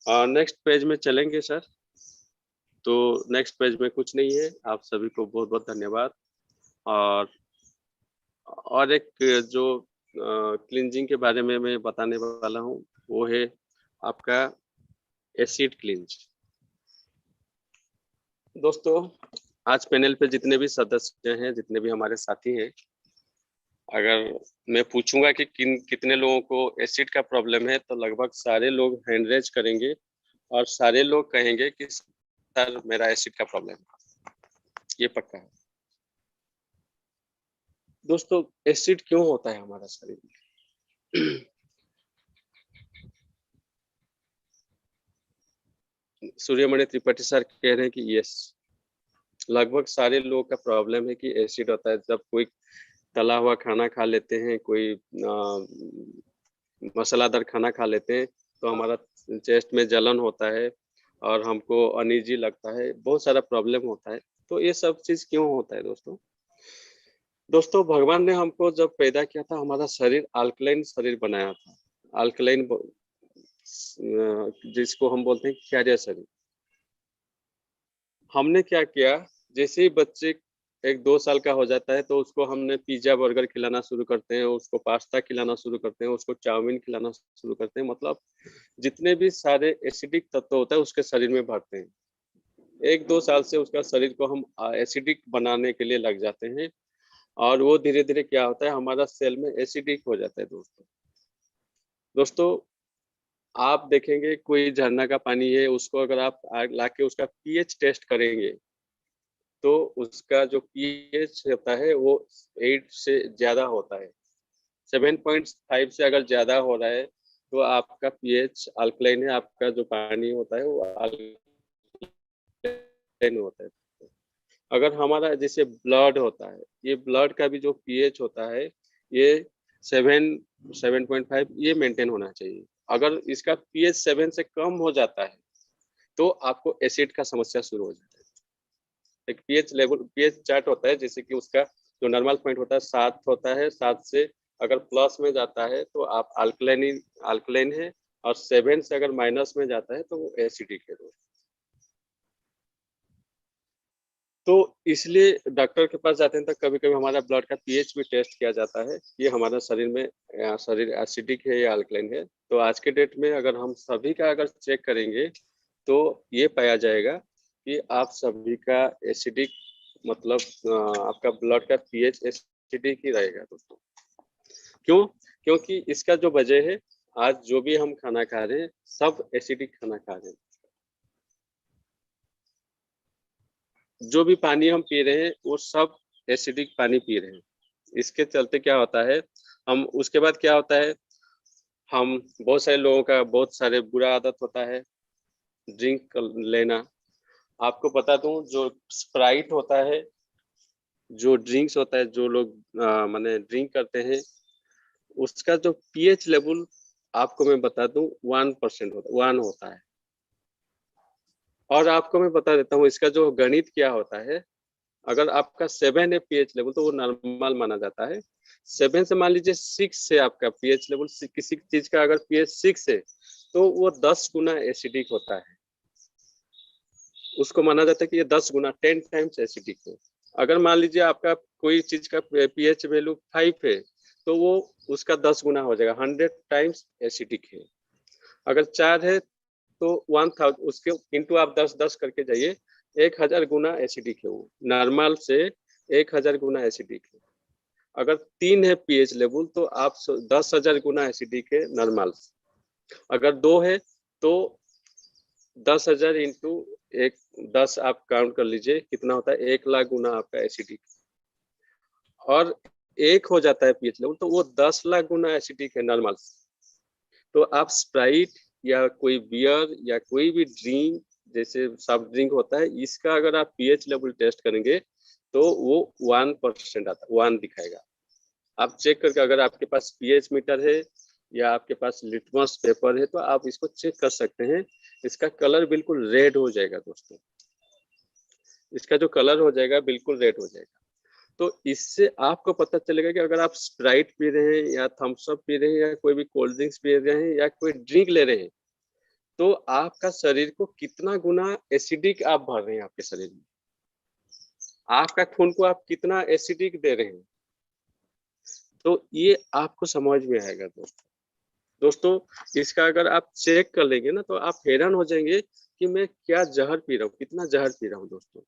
और नेक्स्ट पेज में चलेंगे सर। तो नेक्स्ट पेज में कुछ नहीं है। आप सभी को बहुत बहुत धन्यवाद। और एक जो क्लींजिंग के बारे में मैं बताने वाला हूँ वो है आपका एसिड क्लींज। दोस्तों आज पैनल पे जितने भी सदस्य हैं, जितने भी हमारे साथी हैं, अगर मैं पूछूंगा कि कितने लोगों को एसिड का प्रॉब्लम है तो लगभग सारे लोग हैंड रेज करेंगे और सारे लोग कहेंगे कि सर मेरा एसिड का प्रॉब्लम है। ये पक्का है दोस्तों। एसिड क्यों होता है हमारा शरीर में? सूर्यमणि त्रिपाठी सर कह रहे हैं कि यस, लगभग सारे लोगों का प्रॉब्लम है कि एसिड होता है। जब कोई तला हुआ खाना खा लेते हैं, कोई मसालादार खाना खा लेते हैं तो हमारा चेस्ट में जलन होता है और हमको अनईजी लगता है, बहुत सारा प्रॉब्लम होता है। तो ये सब चीज क्यों होता है दोस्तों? दोस्तों भगवान ने हमको जब पैदा किया था, हमारा शरीर अल्कलाइन शरीर बनाया था। अल्कलाइन जिसको हम बोलते हैं क्षारीय शरीर। हमने क्या किया, जैसे ही बच्चे 1-2 साल का हो जाता है तो उसको हमने पिज्जा बर्गर खिलाना शुरू करते हैं, उसको पास्ता खिलाना शुरू करते हैं, उसको चाउमीन खिलाना शुरू करते हैं। मतलब जितने भी सारे एसिडिक तत्व होता है उसके शरीर में भरते हैं। 1-2 साल से उसका शरीर को हम एसिडिक बनाने के लिए लग जाते हैं और वो धीरे धीरे क्या होता है, हमारा सेल में एसिडिक हो जाता है दोस्तों। आप देखेंगे कोई झरना का पानी है, उसको अगर आप लाके उसका पीएच टेस्ट करेंगे तो उसका जो पीएच होता है वो 8 से ज्यादा होता है। 7.5 से अगर ज्यादा हो रहा है तो आपका पीएच अल्कलाइन है, आपका जो पानी होता है वो अल्कलाइन होता है। अगर हमारा जैसे ब्लड होता है, ये ब्लड का भी जो पीएच होता है ये 7.5 ये मेंटेन होना चाहिए। अगर इसका पीएच 7 से कम हो जाता है तो आपको एसिड का समस्या शुरू हो जाता है। एक पीएच लेवल, पीएच चार्ट होता है, जैसे कि उसका जो नॉर्मल पॉइंट होता है 7 होता है, 7 से अगर प्लस में जाता है तो आप अल्कलाइन है, और 7 से अगर माइनस में जाता है तो वो एसिडिक है। तो इसलिए डॉक्टर के पास जाते हैं तो कभी कभी हमारा ब्लड का पीएच भी टेस्ट किया जाता है, ये हमारा शरीर में शरीर एसिडिक है या अल्कलाइन है। तो आज के डेट में अगर हम सभी का अगर चेक करेंगे तो ये पाया जाएगा कि आप सभी का एसिडिक, मतलब आपका ब्लड का पीएच एसिडिक ही रहेगा दोस्तों। क्यों? क्योंकि इसका जो वजह है, आज जो भी हम खाना खा रहे हैं सब एसिडिक खाना खा रहे हैं। जो भी पानी हम पी रहे हैं वो सब एसिडिक पानी पी रहे हैं। इसके चलते क्या होता है, हम उसके बाद क्या होता है, हम बहुत सारे लोगों का बहुत सारे बुरा आदत होता है ड्रिंक लेना। आपको बता दूं, जो स्प्राइट होता है, जो ड्रिंक्स होता है, जो लोग माने ड्रिंक करते हैं, उसका जो पीएच लेवल आपको मैं बता दूं 1% होता है। और आपको मैं बता देता हूँ इसका जो गणित क्या होता है। अगर आपका 7 है पीएच लेवल तो वो नॉर्मल माना जाता है। 7 से मान लीजिए 6 है आपका पीएच लेवल, किसी चीज का अगर पीएच 6 है तो वो 10 गुना एसिडिक होता है। उसको माना जाता है कि ये 10 गुना 10 टाइम्स एसिडिक है। अगर मान लीजिए आपका कोई चीज का पीएच वैल्यू 5 है तो वो उसका 10 गुना हो जाएगा, 100 टाइम्स एसिडिक है। अगर 4 है तो 1000, उसके इंटू आप 10 करके जाइए, 1000 गुना एसिडिक है वो, नॉर्मल से 1000 गुना एसिडिक है। अगर 3 है पीएच लेवल तो आप 10,000 गुना एसिडिक है नॉर्मल। अगर 2 है तो 10,000 इंटू 10 आप काउंट कर लीजिए कितना होता है, 1,00,000 गुना आपका एसिडिक। और 1 हो जाता है पीएच लेवल तो वो 10,00,000 गुना एसिडिक है नॉर्मल। तो आप स्प्राइट या कोई बियर या कोई भी ड्रिंक जैसे सॉफ्ट ड्रिंक होता है, इसका अगर आप पीएच लेवल टेस्ट करेंगे तो वो 1% आता है, 1 दिखाएगा। आप चेक करके अगर आपके पास पीएच मीटर है या आपके पास लिटमस पेपर है तो आप इसको चेक कर सकते हैं। इसका कलर बिल्कुल रेड हो जाएगा दोस्तों, इसका जो कलर हो जाएगा बिल्कुल रेड हो जाएगा। तो इससे आपको पता चलेगा कि अगर आप स्प्राइट पी रहे हैं या थम्स अप पी रहे हैं या कोई भी कोल्ड ड्रिंक्स पी रहे हैं या कोई ड्रिंक ले रहे हैं तो आपका शरीर को कितना गुना एसिडिक आप भर रहे हैं आपके शरीर में, आपका खून को आप कितना एसिडिक दे रहे हैं। तो ये आपको समझ में आएगा दोस्तों। इसका अगर आप चेक कर लेंगे ना तो आप हैरान हो जाएंगे कि मैं क्या जहर पी रहा हूँ, कितना जहर पी रहा हूँ दोस्तों।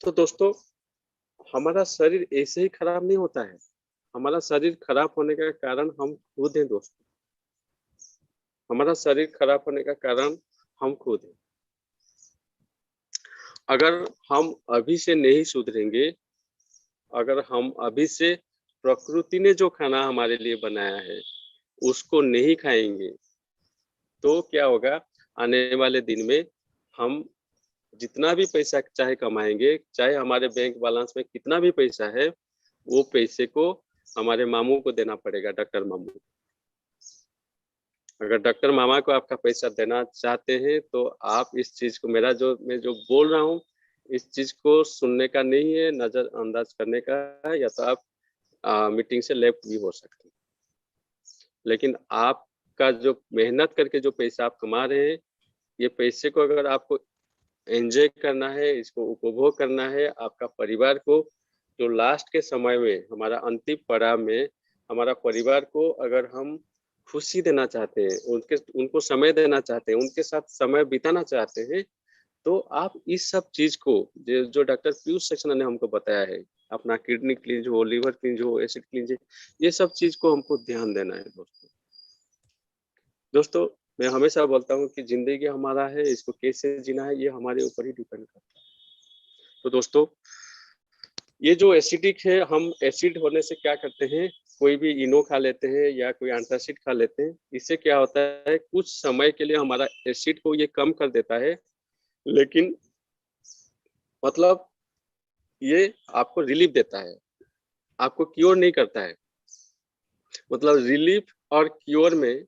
तो दोस्तों हमारा शरीर ऐसे ही खराब नहीं होता है, हमारा शरीर खराब होने का कारण हम खुद हैं दोस्तों। हमारा शरीर खराब होने का कारण हम खुद हैं। अगर हम अभी से नहीं सुधरेंगे, अगर हम अभी से प्रकृति ने जो खाना हमारे लिए बनाया है उसको नहीं खाएंगे तो क्या होगा, आने वाले दिन में हम जितना भी पैसा चाहे कमाएंगे, चाहे हमारे बैंक बैलेंस में कितना भी पैसा है, वो पैसे को हमारे मामू को देना पड़ेगा, डॉक्टर मामू। अगर डॉक्टर मामा को आपका पैसा देना चाहते हैं तो आप इस चीज को, मैं जो बोल रहा हूँ इस चीज को सुनने का नहीं है, नजरअंदाज करने का है, या तो आप मीटिंग से लेफ्ट भी हो सकते हैं। लेकिन आपका जो मेहनत करके जो पैसा आप कमा रहे हैं, ये पैसे को अगर आपको एंजॉय करना है, इसको उपभोग करना है, आपका परिवार को जो लास्ट के समय में, हमारा अंतिम पड़ाव में हमारा परिवार को अगर हम खुशी देना चाहते हैं, उनको समय देना चाहते हैं, उनके साथ समय बिताना चाहते हैं, तो आप इस सब चीज को जो डॉक्टर पीयूष सक्सेना ने हमको बताया है, अपना किडनी क्लींज हो, लिवर क्लींज हो, एसिड क्लींज, ये सब चीज को हमको ध्यान देना है दोस्तों। मैं हमेशा बोलता हूँ कि जिंदगी हमारा है, इसको कैसे जीना है ये हमारे ऊपर ही डिपेंड करता है। तो दोस्तों ये जो एसिडिक है, हम एसिड होने से क्या करते हैं, कोई भी इनो खा लेते हैं या कोई एंटासिड खा लेते हैं, इससे क्या होता है कुछ समय के लिए हमारा एसिड को ये कम कर देता है, लेकिन मतलब ये आपको रिलीफ देता है, आपको क्योर नहीं करता है। मतलब रिलीफ और क्योर में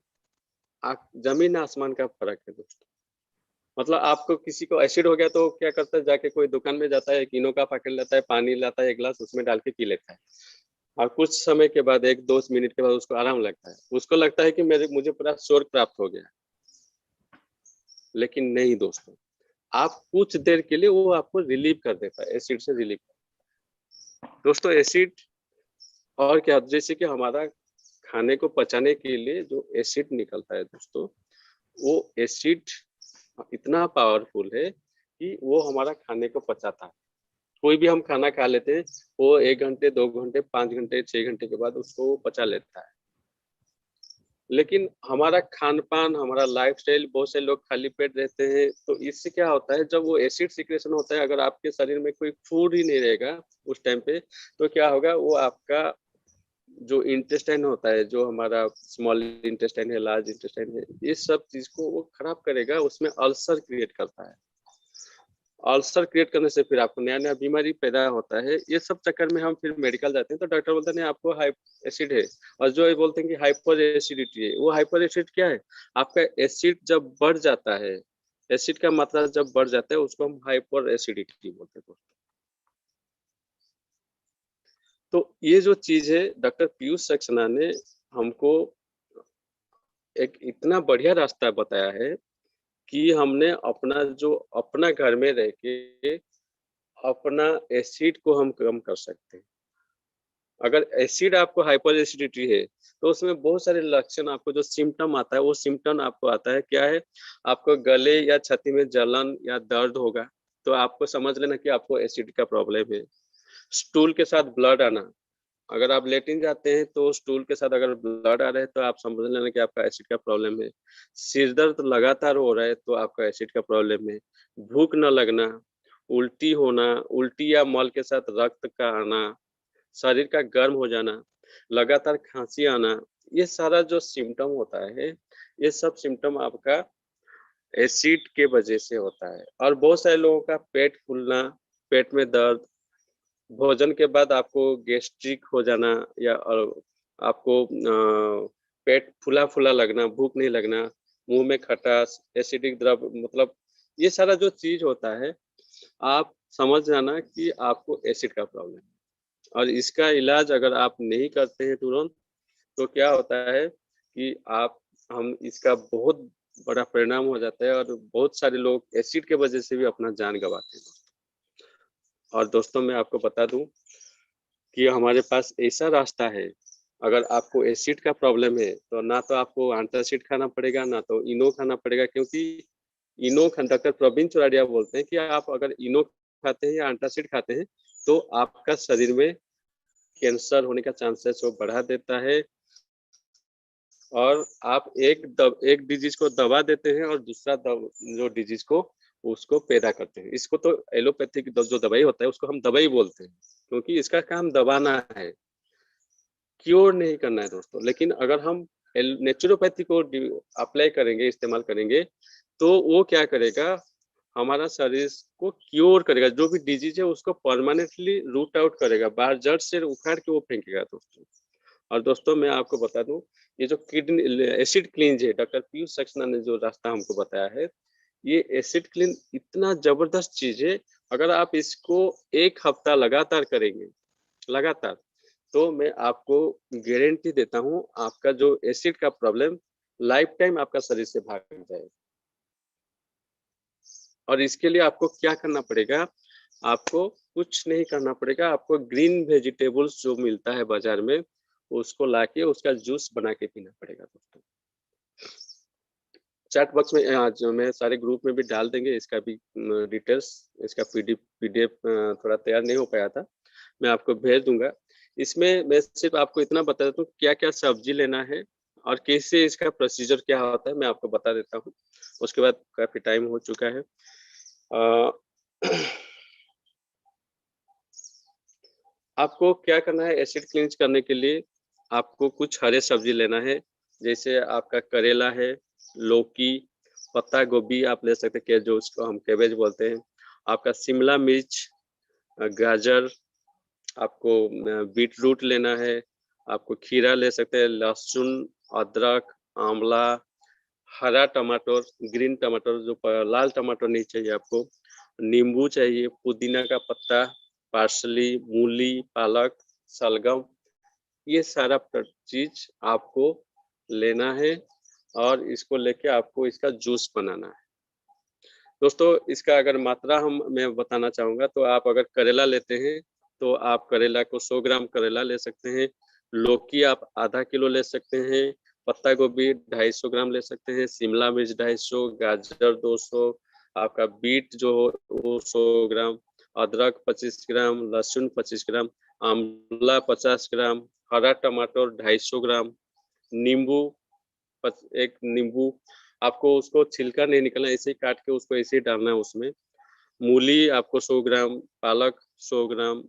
जमीन आसमान का फर्क है दोस्तों। मतलब आपको किसी को एसिड हो गया तो क्या करता है, जाके कोई दुकान में जाता है, एक इनो का पैकेट लेता है, पानी लाता है एक गिलास, उसमें डाल के पी लेता है, और कुछ समय के बाद 1-2 मिनट के बाद उसको आराम लगता है, उसको लगता है कि मुझे पूरा स्वर्ग प्राप्त हो गया। लेकिन नहीं दोस्तों, आप कुछ देर के लिए वो आपको रिलीव कर देता है, एसिड से रिलीव दोस्तों। एसिड और क्या, जैसे कि हमारा खाने को पचाने के लिए जो एसिड निकलता है दोस्तों, वो एसिड इतना पावरफुल है कि वो हमारा खाने को पचाता है। कोई भी हम खाना खा लेते हैं, वो 1 घंटे 2 घंटे 5 घंटे 6 घंटे के बाद उसको पचा लेता है। लेकिन हमारा खान पान, हमारा लाइफस्टाइल, बहुत से लोग खाली पेट रहते हैं, तो इससे क्या होता है, जब वो एसिड सिक्रेशन होता है, अगर आपके शरीर में कोई फूड ही नहीं रहेगा उस टाइम पे, तो क्या होगा, वो आपका जो इंटेस्टाइन होता है, जो हमारा स्मॉल इंटेस्टाइन है, लार्ज इंटेस्टाइन है, ये सब चीज को वो खराब करेगा, उसमें अल्सर क्रिएट करता है। अल्सर क्रिएट करने से फिर आपको नया नया बीमारी पैदा होता है। ये सब चक्कर में हम फिर मेडिकल जाते हैं तो डॉक्टर बोलते हैं आपको हाई एसिड है, और जो ये बोलते हैं कि हाइपर एसिडिटी है। वो हाइपर एसिड क्या है, आपका एसिड जब बढ़ जाता है, एसिड का मात्रा जब बढ़ जाता है उसको हम हाइपर एसिडिटी बोलते हैं। तो ये जो चीज है, डॉक्टर पीयूष सक्सेना ने हमको एक इतना बढ़िया रास्ता बताया है कि हमने अपना घर में रह के अपना एसिड को हम कम कर सकते हैं। अगर एसिड आपको हाइपर एसिडिटी है तो उसमें बहुत सारे लक्षण, आपको जो सिम्टम आता है वो सिम्टम आपको आता है क्या है, आपको गले या छाती में जलन या दर्द होगा, तो आपको समझ लेना कि आपको एसिड का प्रॉब्लम है। स्टूल के साथ ब्लड आना, अगर आप लेटिन जाते हैं तो स्टूल के साथ अगर ब्लड आ रहा है तो आप समझ लेना कि आपका एसिड का प्रॉब्लम है। सिर दर्द लगातार हो रहा है तो आपका एसिड का प्रॉब्लम है। भूख न लगना, उल्टी होना, उल्टी या मल के साथ रक्त का आना, शरीर का गर्म हो जाना, लगातार खांसी आना, ये सारा जो सिम्टम होता है, ये सब सिम्टम आपका एसिड के वजह से होता है। और बहुत सारे लोगों का पेट फूलना, पेट में दर्द, भोजन के बाद आपको गैस्ट्रिक हो जाना, या आपको पेट फूला-फूला लगना, भूख नहीं लगना, मुँह में खटास, एसिडिक द्रव, मतलब ये सारा जो चीज़ होता है, आप समझ जाना कि आपको एसिड का प्रॉब्लम है। और इसका इलाज अगर आप नहीं करते हैं तुरंत, तो क्या होता है कि हम इसका बहुत बड़ा परिणाम हो जाता है, और बहुत सारे लोग एसिड के वजह से भी अपना जान गँवाते हैं। और दोस्तों, मैं आपको बता दूं कि हमारे पास ऐसा रास्ता है, अगर आपको एसिड का प्रॉब्लम है तो ना तो आपको एंटासिड खाना पड़ेगा, ना तो इनो खाना पड़ेगा, क्योंकि इनो डॉक्टर प्रवीण चौराडिया बोलते हैं कि आप अगर इनो खाते हैं या एंटासिड खाते हैं तो आपका शरीर में कैंसर होने का चांसेस वो बढ़ा देता है, और आप एक डिजीज को दबा देते हैं और दूसरा जो डिजीज को उसको पैदा करते हैं। इसको तो एलोपैथिक जो दवाई होता है उसको हम दवाई बोलते हैं, क्योंकि इसका काम दबाना है, क्योर नहीं करना है दोस्तों। लेकिन अगर हम नेचुरोपैथी को अप्लाई करेंगे, इस्तेमाल करेंगे, तो वो क्या करेगा, हमारा शरीर को क्योर करेगा, जो भी डिजीज है उसको परमानेंटली रूट आउट करेगा, बाहर जड़ से उखाड़ के वो फेंकेगा दोस्तों। और दोस्तों, मैं आपको बता दूं, ये जो किडनी एसिड क्लींज है, डॉक्टर पीयूष सक्सेना ने जो रास्ता हमको बताया है, ये एसिड क्लीन इतना जबरदस्त चीज है, अगर आप इसको 1 हफ्ता लगातार करेंगे, लगातार, तो मैं आपको गारंटी देता हूँ आपका जो एसिड का प्रॉब्लम लाइफ टाइम आपका शरीर से भाग जाएगा। और इसके लिए आपको क्या करना पड़ेगा, आपको कुछ नहीं करना पड़ेगा, आपको ग्रीन वेजिटेबल्स जो मिलता है बाजार में, उसको लाके उसका जूस बना के पीना पड़ेगा दोस्तों। चैट बॉक्स में आज मैं सारे ग्रुप में भी डाल देंगे इसका भी डिटेल्स, इसका पीडीएफ थोड़ा तैयार नहीं हो पाया था, मैं आपको भेज दूंगा। इसमें मैं सिर्फ आपको इतना बता देता हूँ क्या क्या सब्जी लेना है और कैसे इसका प्रोसीजर क्या होता है, मैं आपको बता देता हूँ। उसके बाद काफी टाइम हो चुका है। आपको क्या करना है, एसिड क्लींस करने के लिए आपको कुछ हरे सब्जी लेना है, जैसे आपका करेला है, लौकी, पत्ता गोभी आप ले सकते हैं, जो उसको हम कैबेज बोलते हैं, आपका शिमला मिर्च, गाजर, आपको बीट रूट लेना है, आपको खीरा ले सकते हैं, लहसुन, अदरक, आंवला, हरा टमाटर, ग्रीन टमाटर, जो लाल टमाटर नहीं चाहिए आपको, नींबू चाहिए, पुदीना का पत्ता, पार्सली, मूली, पालक, सलगम, ये सारा चीज आपको लेना है, और इसको लेके आपको इसका जूस बनाना है। दोस्तों, इसका अगर मात्रा मैं बताना चाहूंगा, तो आप अगर करेला लेते हैं तो आप करेला को 100 ग्राम करेला ले सकते हैं, लौकी आप आधा किलो ले सकते हैं, पत्ता गोभी 250 ग्राम ले सकते हैं, शिमला मिर्च 250, गाजर 200, आपका बीट जो वो 100 ग्राम, अदरक 25 ग्राम, लहसुन 25 ग्राम, आंवला 50 ग्राम, हरा टमाटर 250 ग्राम, नींबू, एक नींबू, आपको उसको छिलका नहीं निकलना, ऐसे ही काट के उसको ऐसे ही डालना है उसमें, मूली आपको 100 ग्राम, पालक 100 ग्राम,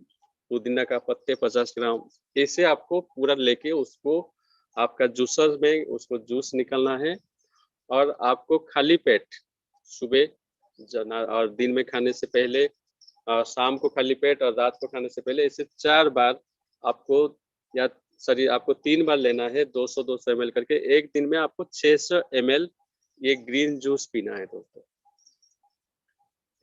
पुदीना का पत्ते 50 ग्राम, ऐसे आपको पूरा लेके उसको आपका जूसर में उसको जूस निकलना है। और आपको खाली पेट सुबह और दिन में खाने से पहले, शाम को खाली पेट और रात को खाने से पहले, इसे 4 बार आपको, या सॉरी आपको 3 बार लेना है, 200-200 ml करके। एक दिन में आपको 600 ml ये ग्रीन जूस पीना है दोस्तों।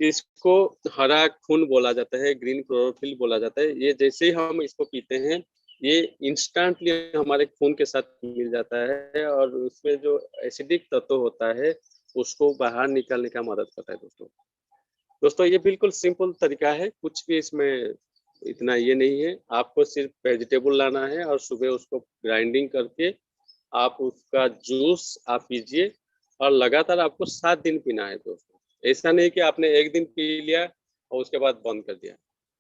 इसको हरा खून बोला जाता है, ग्रीन क्लोरोफिल बोला जाता है। ये जैसे ही हम इसको पीते हैं, ये इंस्टेंटली हमारे खून के साथ मिल जाता है, और उसमें जो एसिडिक तत्व होता है उसको बाहर निकालने का मदद करता है दोस्तों, ये बिल्कुल सिंपल तरीका है, कुछ भी इसमें इतना ये नहीं है। आपको सिर्फ वेजिटेबल लाना है और सुबह उसको ग्राइंडिंग करके आप उसका जूस आप पीजिए, और लगातार आपको 7 दिन पीना है दोस्तों। ऐसा नहीं कि आपने एक दिन पी लिया और उसके बाद बंद कर दिया।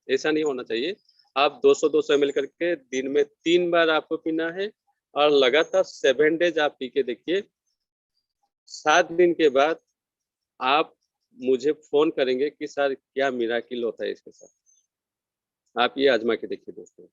ऐसा नहीं होना चाहिए। आप 200-200 ml करके दिन में 3 बार आपको पीना है और लगातार 7 डेज आप पी के देखिए। 7 दिन के बाद आप मुझे फोन करेंगे कि सर क्या मिराकिल होता है इसके साथ। आप ये आजमा के देखिए दोस्तों।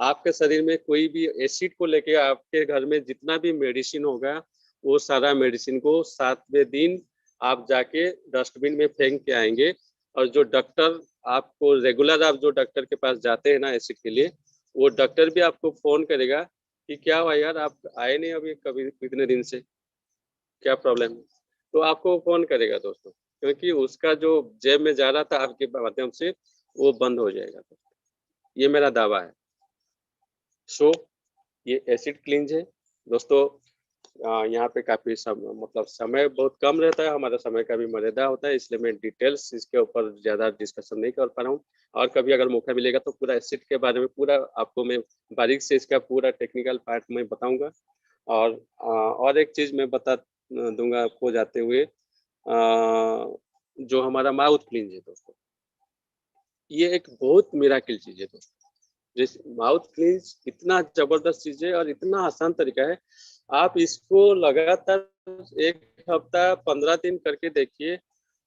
आपके शरीर में कोई भी एसिड को लेके आपके घर में जितना भी मेडिसिन होगा, वो सारा मेडिसिन को 7वें दिन आप जाके डस्टबिन में फेंक के आएंगे। और जो डॉक्टर आपको रेगुलर, आप जो डॉक्टर के पास जाते हैं ना एसिड के लिए, वो डॉक्टर भी आपको फोन करेगा कि क्या हुआ यार, आप आए नहीं अभी कभी कितने दिन से, क्या प्रॉब्लम है। तो आपको फोन करेगा दोस्तों, क्योंकि उसका जो जेब में जा रहा था आपके माध्यम से, वो बंद हो जाएगा। ये मेरा दावा है। सो ये एसिड क्लींज है दोस्तों। यहाँ पे काफी मतलब समय बहुत कम रहता है, हमारा समय का भी मर्यादा होता है, इसलिए मैं डिटेल्स इसके ऊपर ज्यादा डिस्कशन नहीं कर पा रहा हूँ। और कभी अगर मौका मिलेगा तो पूरा एसिड के बारे में पूरा आपको मैं बारीक से इसका पूरा टेक्निकल पार्ट में बताऊंगा। और एक चीज मैं बता दूंगा आपको जाते हुए, जो हमारा माउथ क्लींज है दोस्तों, ये एक बहुत मिराकिल चीज है दोस्तों। जिस माउथ क्लींज इतना जबरदस्त चीज है और इतना आसान तरीका है। आप इसको लगातार 1 हफ्ता 15 दिन करके देखिए,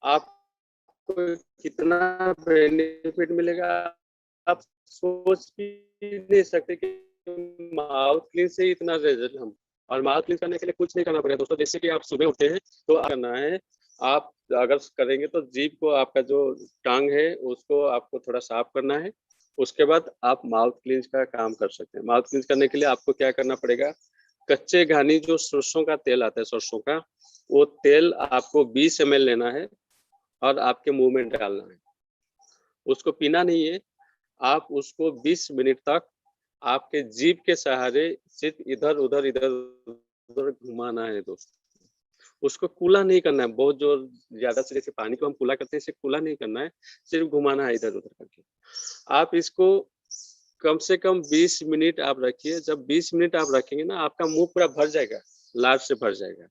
आपको कितना बेनिफिट मिलेगा आप सोच भी नहीं सकते कि माउथ क्लींज से इतना रिजल्ट हम। और माउथ क्लींज करने के लिए कुछ नहीं करना पड़ेगा दोस्तों। जैसे कि आप सुबह उठते हैं तो करना है, आप अगर करेंगे तो जीभ को, आपका जो टंग है उसको आपको थोड़ा साफ करना है। उसके बाद आप माउथ क्लींज का काम कर सकते हैं। माउथ क्लींज करने के लिए आपको क्या करना पड़ेगा, कच्चे घानी जो सरसों का तेल आता है, सरसों का, वो तेल आपको 20 ml लेना है और आपके मुंह में डालना है। उसको पीना नहीं है, आप उसको 20 मिनट तक आपके जीभ के सहारे सिर्फ इधर उधर घुमाना है दोस्तों। उसको कूला नहीं करना है, बहुत जो ज्यादा से, जैसे पानी को हम कूला करते हैं, इसे कूला नहीं करना है, सिर्फ घुमाना है इधर उधर करके। आप इसको कम से कम 20 मिनट आप रखिए। जब 20 मिनट आप रखेंगे ना, आपका मुंह पूरा भर जाएगा, लार से भर जाएगा।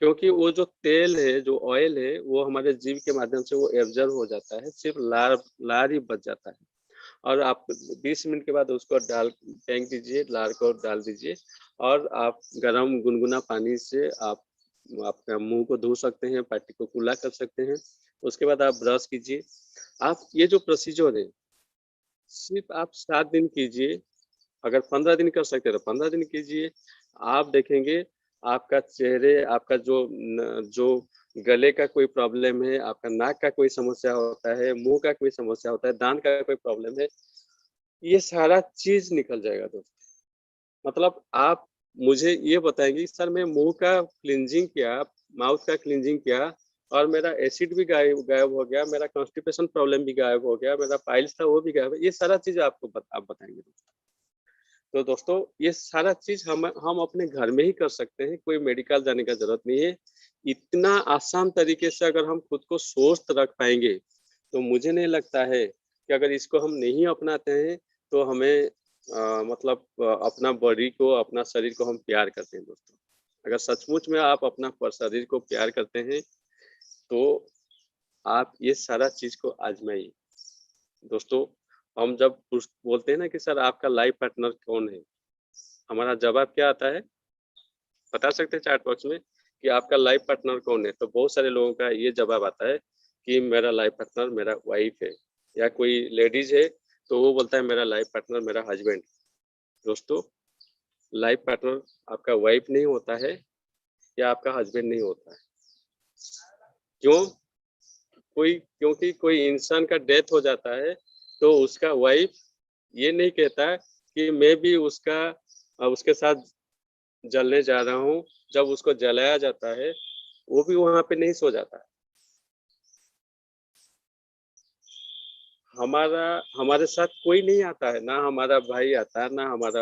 क्योंकि वो जो तेल है, जो ऑयल है, वो हमारे जीभ के माध्यम से वो एब्जॉर्ब हो जाता है, सिर्फ लार ही बच जाता है। और आप 20 मिनट के बाद उसको डाल फेंक दीजिए, लार को डाल दीजिए। और आप गरम गुनगुना पानी से आप आपका मुंह को धो सकते हैं, पार्टी को कूला कर सकते हैं। उसके बाद आप ब्रश कीजिए। आप ये जो प्रोसीजर है सिर्फ आप 7 दिन कीजिए। अगर 15 दिन कर सकते हैं तो 15 दिन कीजिए। आप देखेंगे आपका चेहरे, आपका जो गले का कोई प्रॉब्लम है, आपका नाक का कोई समस्या होता है, मुंह का कोई समस्या होता है, दांत का कोई प्रॉब्लम है, ये सारा चीज निकल जाएगा दोस्तों। मतलब आप मुझे ये बताएंगे सर मैं मुंह का क्लींजिंग किया, माउथ का क्लींजिंग किया और मेरा एसिड भी गायब हो गया, मेरा कॉन्स्टिपेशन प्रॉब्लम भी गायब हो गया, मेरा पाइल्स था वो भी गायब, ये सारा चीज आपको आप बताएंगे। तो दोस्तों ये सारा चीज हम अपने घर में ही कर सकते हैं, कोई मेडिकल जाने का जरूरत नहीं है। इतना आसान तरीके से अगर हम खुद को स्वस्थ रख पाएंगे तो मुझे नहीं लगता है कि अगर इसको हम नहीं अपनाते हैं तो हमें मतलब अपना बॉडी को, अपना शरीर को हम प्यार करते हैं दोस्तों। अगर सचमुच में आप अपना शरीर को प्यार करते हैं तो आप ये सारा चीज को आजमाइए दोस्तों। हम जब बोलते हैं ना कि सर आपका लाइफ पार्टनर कौन है, हमारा जवाब क्या आता है बता सकते हैं चैट बॉक्स में कि आपका लाइफ पार्टनर कौन है। तो बहुत सारे लोगों का ये जवाब आता है कि मेरा लाइफ पार्टनर मेरा वाइफ है, या कोई लेडीज है तो वो बोलता है मेरा लाइफ पार्टनर मेरा हस्बैंड। दोस्तों लाइफ पार्टनर आपका वाइफ नहीं होता है या आपका हस्बैंड नहीं होता है। क्यों? क्योंकि कोई इंसान का डेथ हो जाता है तो उसका वाइफ ये नहीं कहता कि मैं भी उसके साथ जलने जा रहा हूँ। जब उसको जलाया जाता है वो भी वहां पे नहीं सो जाता है। हमारे साथ कोई नहीं आता है, ना हमारा भाई आता है, ना हमारा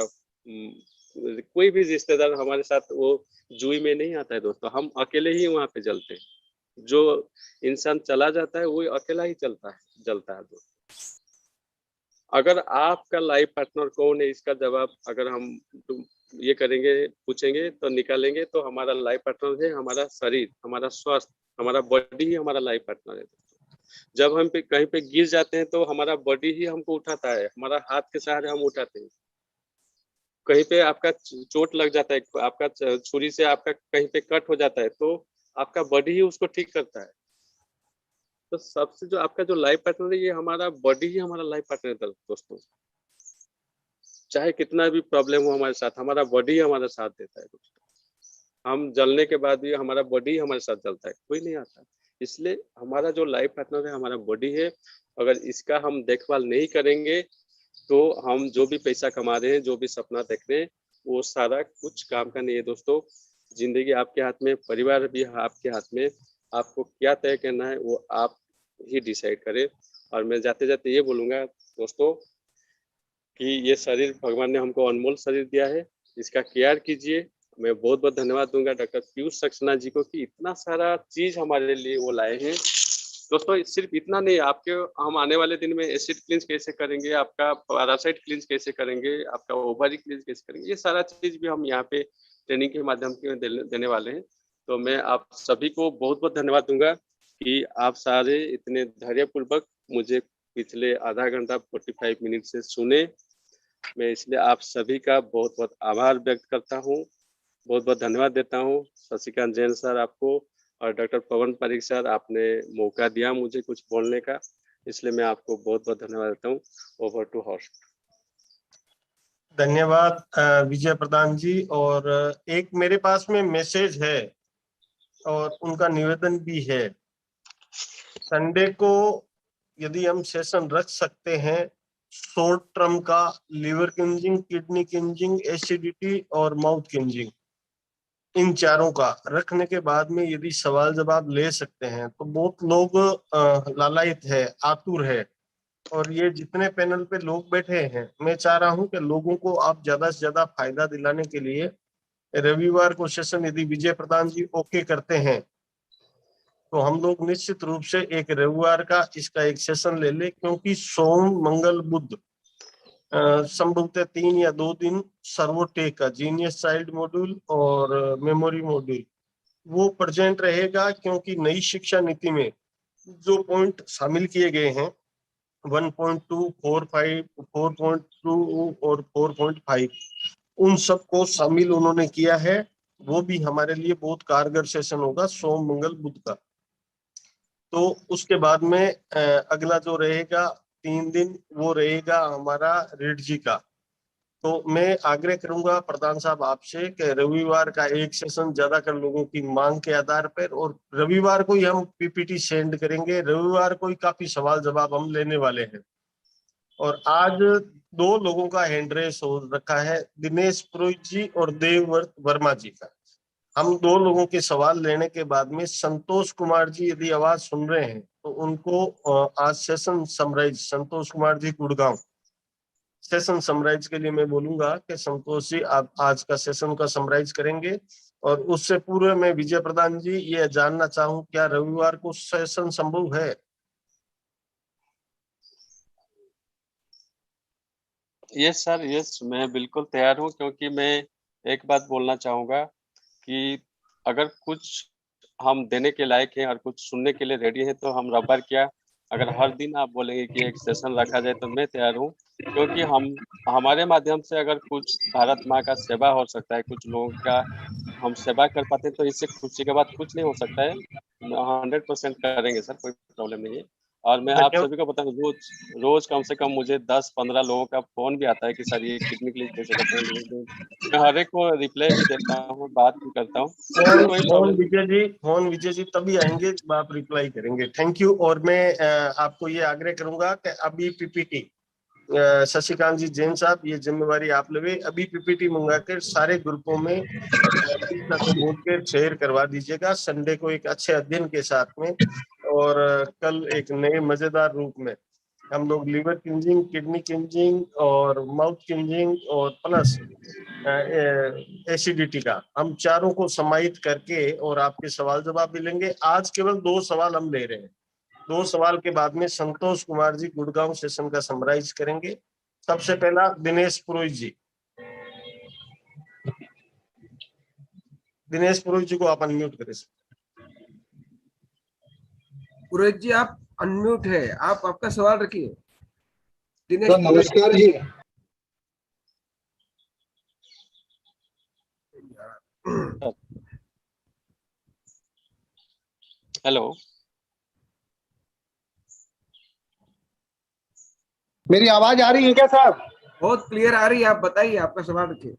कोई भी रिश्तेदार हमारे साथ वो जुई में नहीं आता है दोस्तों। हम अकेले ही वहां पे जलते हैं। जो इंसान चला जाता है वो अकेला ही जलता है दोस्तों। अगर आपका लाइफ पार्टनर कौन है, इसका जवाब अगर हम ये करेंगे, पूछेंगे तो निकालेंगे तो हमारा लाइफ पार्टनर है हमारा शरीर, हमारा स्वास्थ्य, हमारा बॉडी ही हमारा लाइफ पार्टनर है। जब हम पे कहीं पे गिर जाते हैं तो हमारा बॉडी ही हमको उठाता है, हमारा हाथ के सहारे हम उठाते हैं। कहीं पे आपका चोट लग जाता है, आपका छुरी से आपका कहीं पे कट हो जाता है, तो आपका बॉडी ही उसको ठीक करता है। तो सबसे जो आपका जो लाइफ पार्टनर है, ये हमारा बॉडी ही हमारा लाइफ पार्टनर है दोस्तों। चाहे कितना भी प्रॉब्लम हो हमारे साथ, हमारा बॉडी ही हमारा साथ देता है दोस्तों। हम जलने के बाद भी हमारा बॉडी हमारे साथ जलता है, कोई नहीं आता। इसलिए हमारा जो लाइफ पार्टनर है हमारा बॉडी है। अगर इसका हम देखभाल नहीं करेंगे तो हम जो भी पैसा कमा रहे हैं, जो भी सपना देख रहे हैं, वो सारा कुछ काम का नहीं है दोस्तों। जिंदगी आपके हाथ में, परिवार भी आपके हाथ में। आपको क्या तय करना है वो आप ही डिसाइड करें। और मैं जाते जाते ये बोलूंगा दोस्तों कि ये शरीर भगवान ने हमको अनमोल शरीर दिया है, इसका केयर कीजिए। मैं बहुत बहुत धन्यवाद दूंगा डॉक्टर पीयूष सक्सेना जी को कि इतना सारा चीज हमारे लिए वो लाए हैं दोस्तों। सिर्फ इतना नहीं, आपके हम आने वाले दिन में एसिड क्लींस कैसे करेंगे, आपका पैरासाइट क्लींस कैसे करेंगे, आपका ओवरी क्लींस कैसे करेंगे, ये सारा चीज भी हम यहाँ पे ट्रेनिंग के माध्यम से देने वाले हैं। तो मैं आप सभी को बहुत बहुत धन्यवाद दूंगा कि आप सारे इतने धैर्यपूर्वक मुझे पिछले आधा घंटा 45 मिनट से सुने। मैं इसलिए आप सभी का बहुत बहुत आभार व्यक्त करता हूँ, बहुत बहुत धन्यवाद देता हूँ। शशिकांत जैन सर आपको और डॉक्टर पवन पारिक सर, आपने मौका दिया मुझे कुछ बोलने का, इसलिए मैं आपको बहुत बहुत धन्यवाद देता हूँ। Over to host. धन्यवाद विजय प्रधान जी। और एक मेरे पास में मैसेज है और उनका निवेदन भी है। संडे को यदि हम सेशन रख सकते हैं शॉर्ट टर्म का, लिवर किंजिंग, किडनी किंजिंग, एसिडिटी और माउथ किंजिंग, इन चारों का रखने के बाद में यदि सवाल जवाब ले सकते हैं तो बहुत लोग लालायित है, आतुर है। और ये जितने पैनल पे लोग बैठे हैं, मैं चाह रहा हूं कि लोगों को आप ज्यादा से ज्यादा फायदा दिलाने के लिए रविवार को सेशन यदि विजय प्रधान जी ओके करते हैं तो हम लोग निश्चित रूप से एक रविवार का इसका एक सेशन ले ले, क्योंकि सोम मंगल बुध संभवतः 3 या 2 दिन सर्वोटेक का जीनियस चाइल्ड मॉड्यूल और मेमोरी मॉड्यूल वो प्रेजेंट रहेगा। क्योंकि नई शिक्षा नीति में जो पॉइंट शामिल किए गए हैं 1.2, 4.5, 4.2 और 4.5, उन सबको शामिल उन्होंने किया है। वो भी हमारे लिए बहुत कारगर सेशन होगा सोम मंगल बुध का। तो उसके बाद में अगला जो रहेगा 3 दिन वो रहेगा हमारा रिडजी का। तो मैं आग्रह करूंगा प्रधान साहब आपसे कि रविवार का एक सेशन ज्यादातर लोगों की मांग के आधार पर, और रविवार को ही हम पीपीटी सेंड करेंगे। रविवार को ही काफी सवाल जवाब हम लेने वाले हैं। और आज 2 लोगों का हैंड रेस हो रखा है, दिनेश पुरोहित जी और देवव्रत वर्मा जी का। हम 2 लोगों के सवाल लेने के बाद में संतोष कुमार जी यदि आवाज सुन रहे हैं तो उनको आज session summarise, Santosh Kumar ji Gurgaon, session summarise के लिए मैं बोलूंगा कि संतोष जी आप आज का सेशन का समराइज करेंगे। और उससे पूर्व में विजय प्रधान जी ये जानना चाहूं क्या रविवार को सेशन संभव है? यस सर, यस, मैं बिल्कुल तैयार हूँ। क्योंकि मैं एक बात बोलना चाहूंगा कि अगर कुछ हम देने के लायक हैं और कुछ सुनने के लिए रेडी है तो हम रविवार क्या, अगर हर दिन आप बोलेंगे कि एक सेशन रखा जाए तो मैं तैयार हूँ। क्योंकि हम हमारे माध्यम से अगर कुछ भारत माँ का सेवा हो सकता है, कुछ लोगों का हम सेवा कर पाते हैं, तो इससे खुशी के बाद कुछ नहीं हो सकता है। 100% करेंगे सर, कोई प्रॉब्लम नहीं है। और मैं आप धन्यवाद। सभी को बताऊं, रोज रोज कम से कम मुझे 10-15 लोगों का फोन भी आता है कि सर ये किडनी क्लीन कैसे करते हैं, मैं हर एक को रिप्लाई भी देता हूँ, बात भी करता हूँ, तो कोई प्रॉब्लम नहीं। फोन विजय जी तभी आएंगे जब आप रिप्लाई करेंगे। Thank you. और मैं आपको ये आग्रह करूंगा कि अभी पीपीटी शशिकांत जी जैन साहब ये जिम्मेवारी आप लेवे, अभी पीपीटी मंगा कर सारे ग्रुपों में बोल के शेयर करवा दीजिएगा संडे को एक अच्छे अध्ययन के साथ में। और कल एक नए मजेदार रूप में हम लोग लिवर किंजिंग, किडनी किंजिंग और माउथ किंजिंग और प्लस एसिडिटी का, हम चारों को समाहित करके और आपके सवाल जवाब भी लेंगे। आज केवल 2 सवाल हम ले रहे हैं। 2 सवाल के बाद में संतोष कुमार जी गुड़गांव सेशन का समराइज करेंगे। सबसे पहला दिनेश पुरोहित जी। दिनेश पुरोहित जी को आप अनम्यूट करें। पुरोहित जी आप अनम्यूट है, आप आपका सवाल रखिए। दिनेश सर नमस्कार जी। हेलो। मेरी आवाज आ रही है क्या साहब? बहुत क्लियर आ रही है, आप बताइए, आपका सवाल रखिए।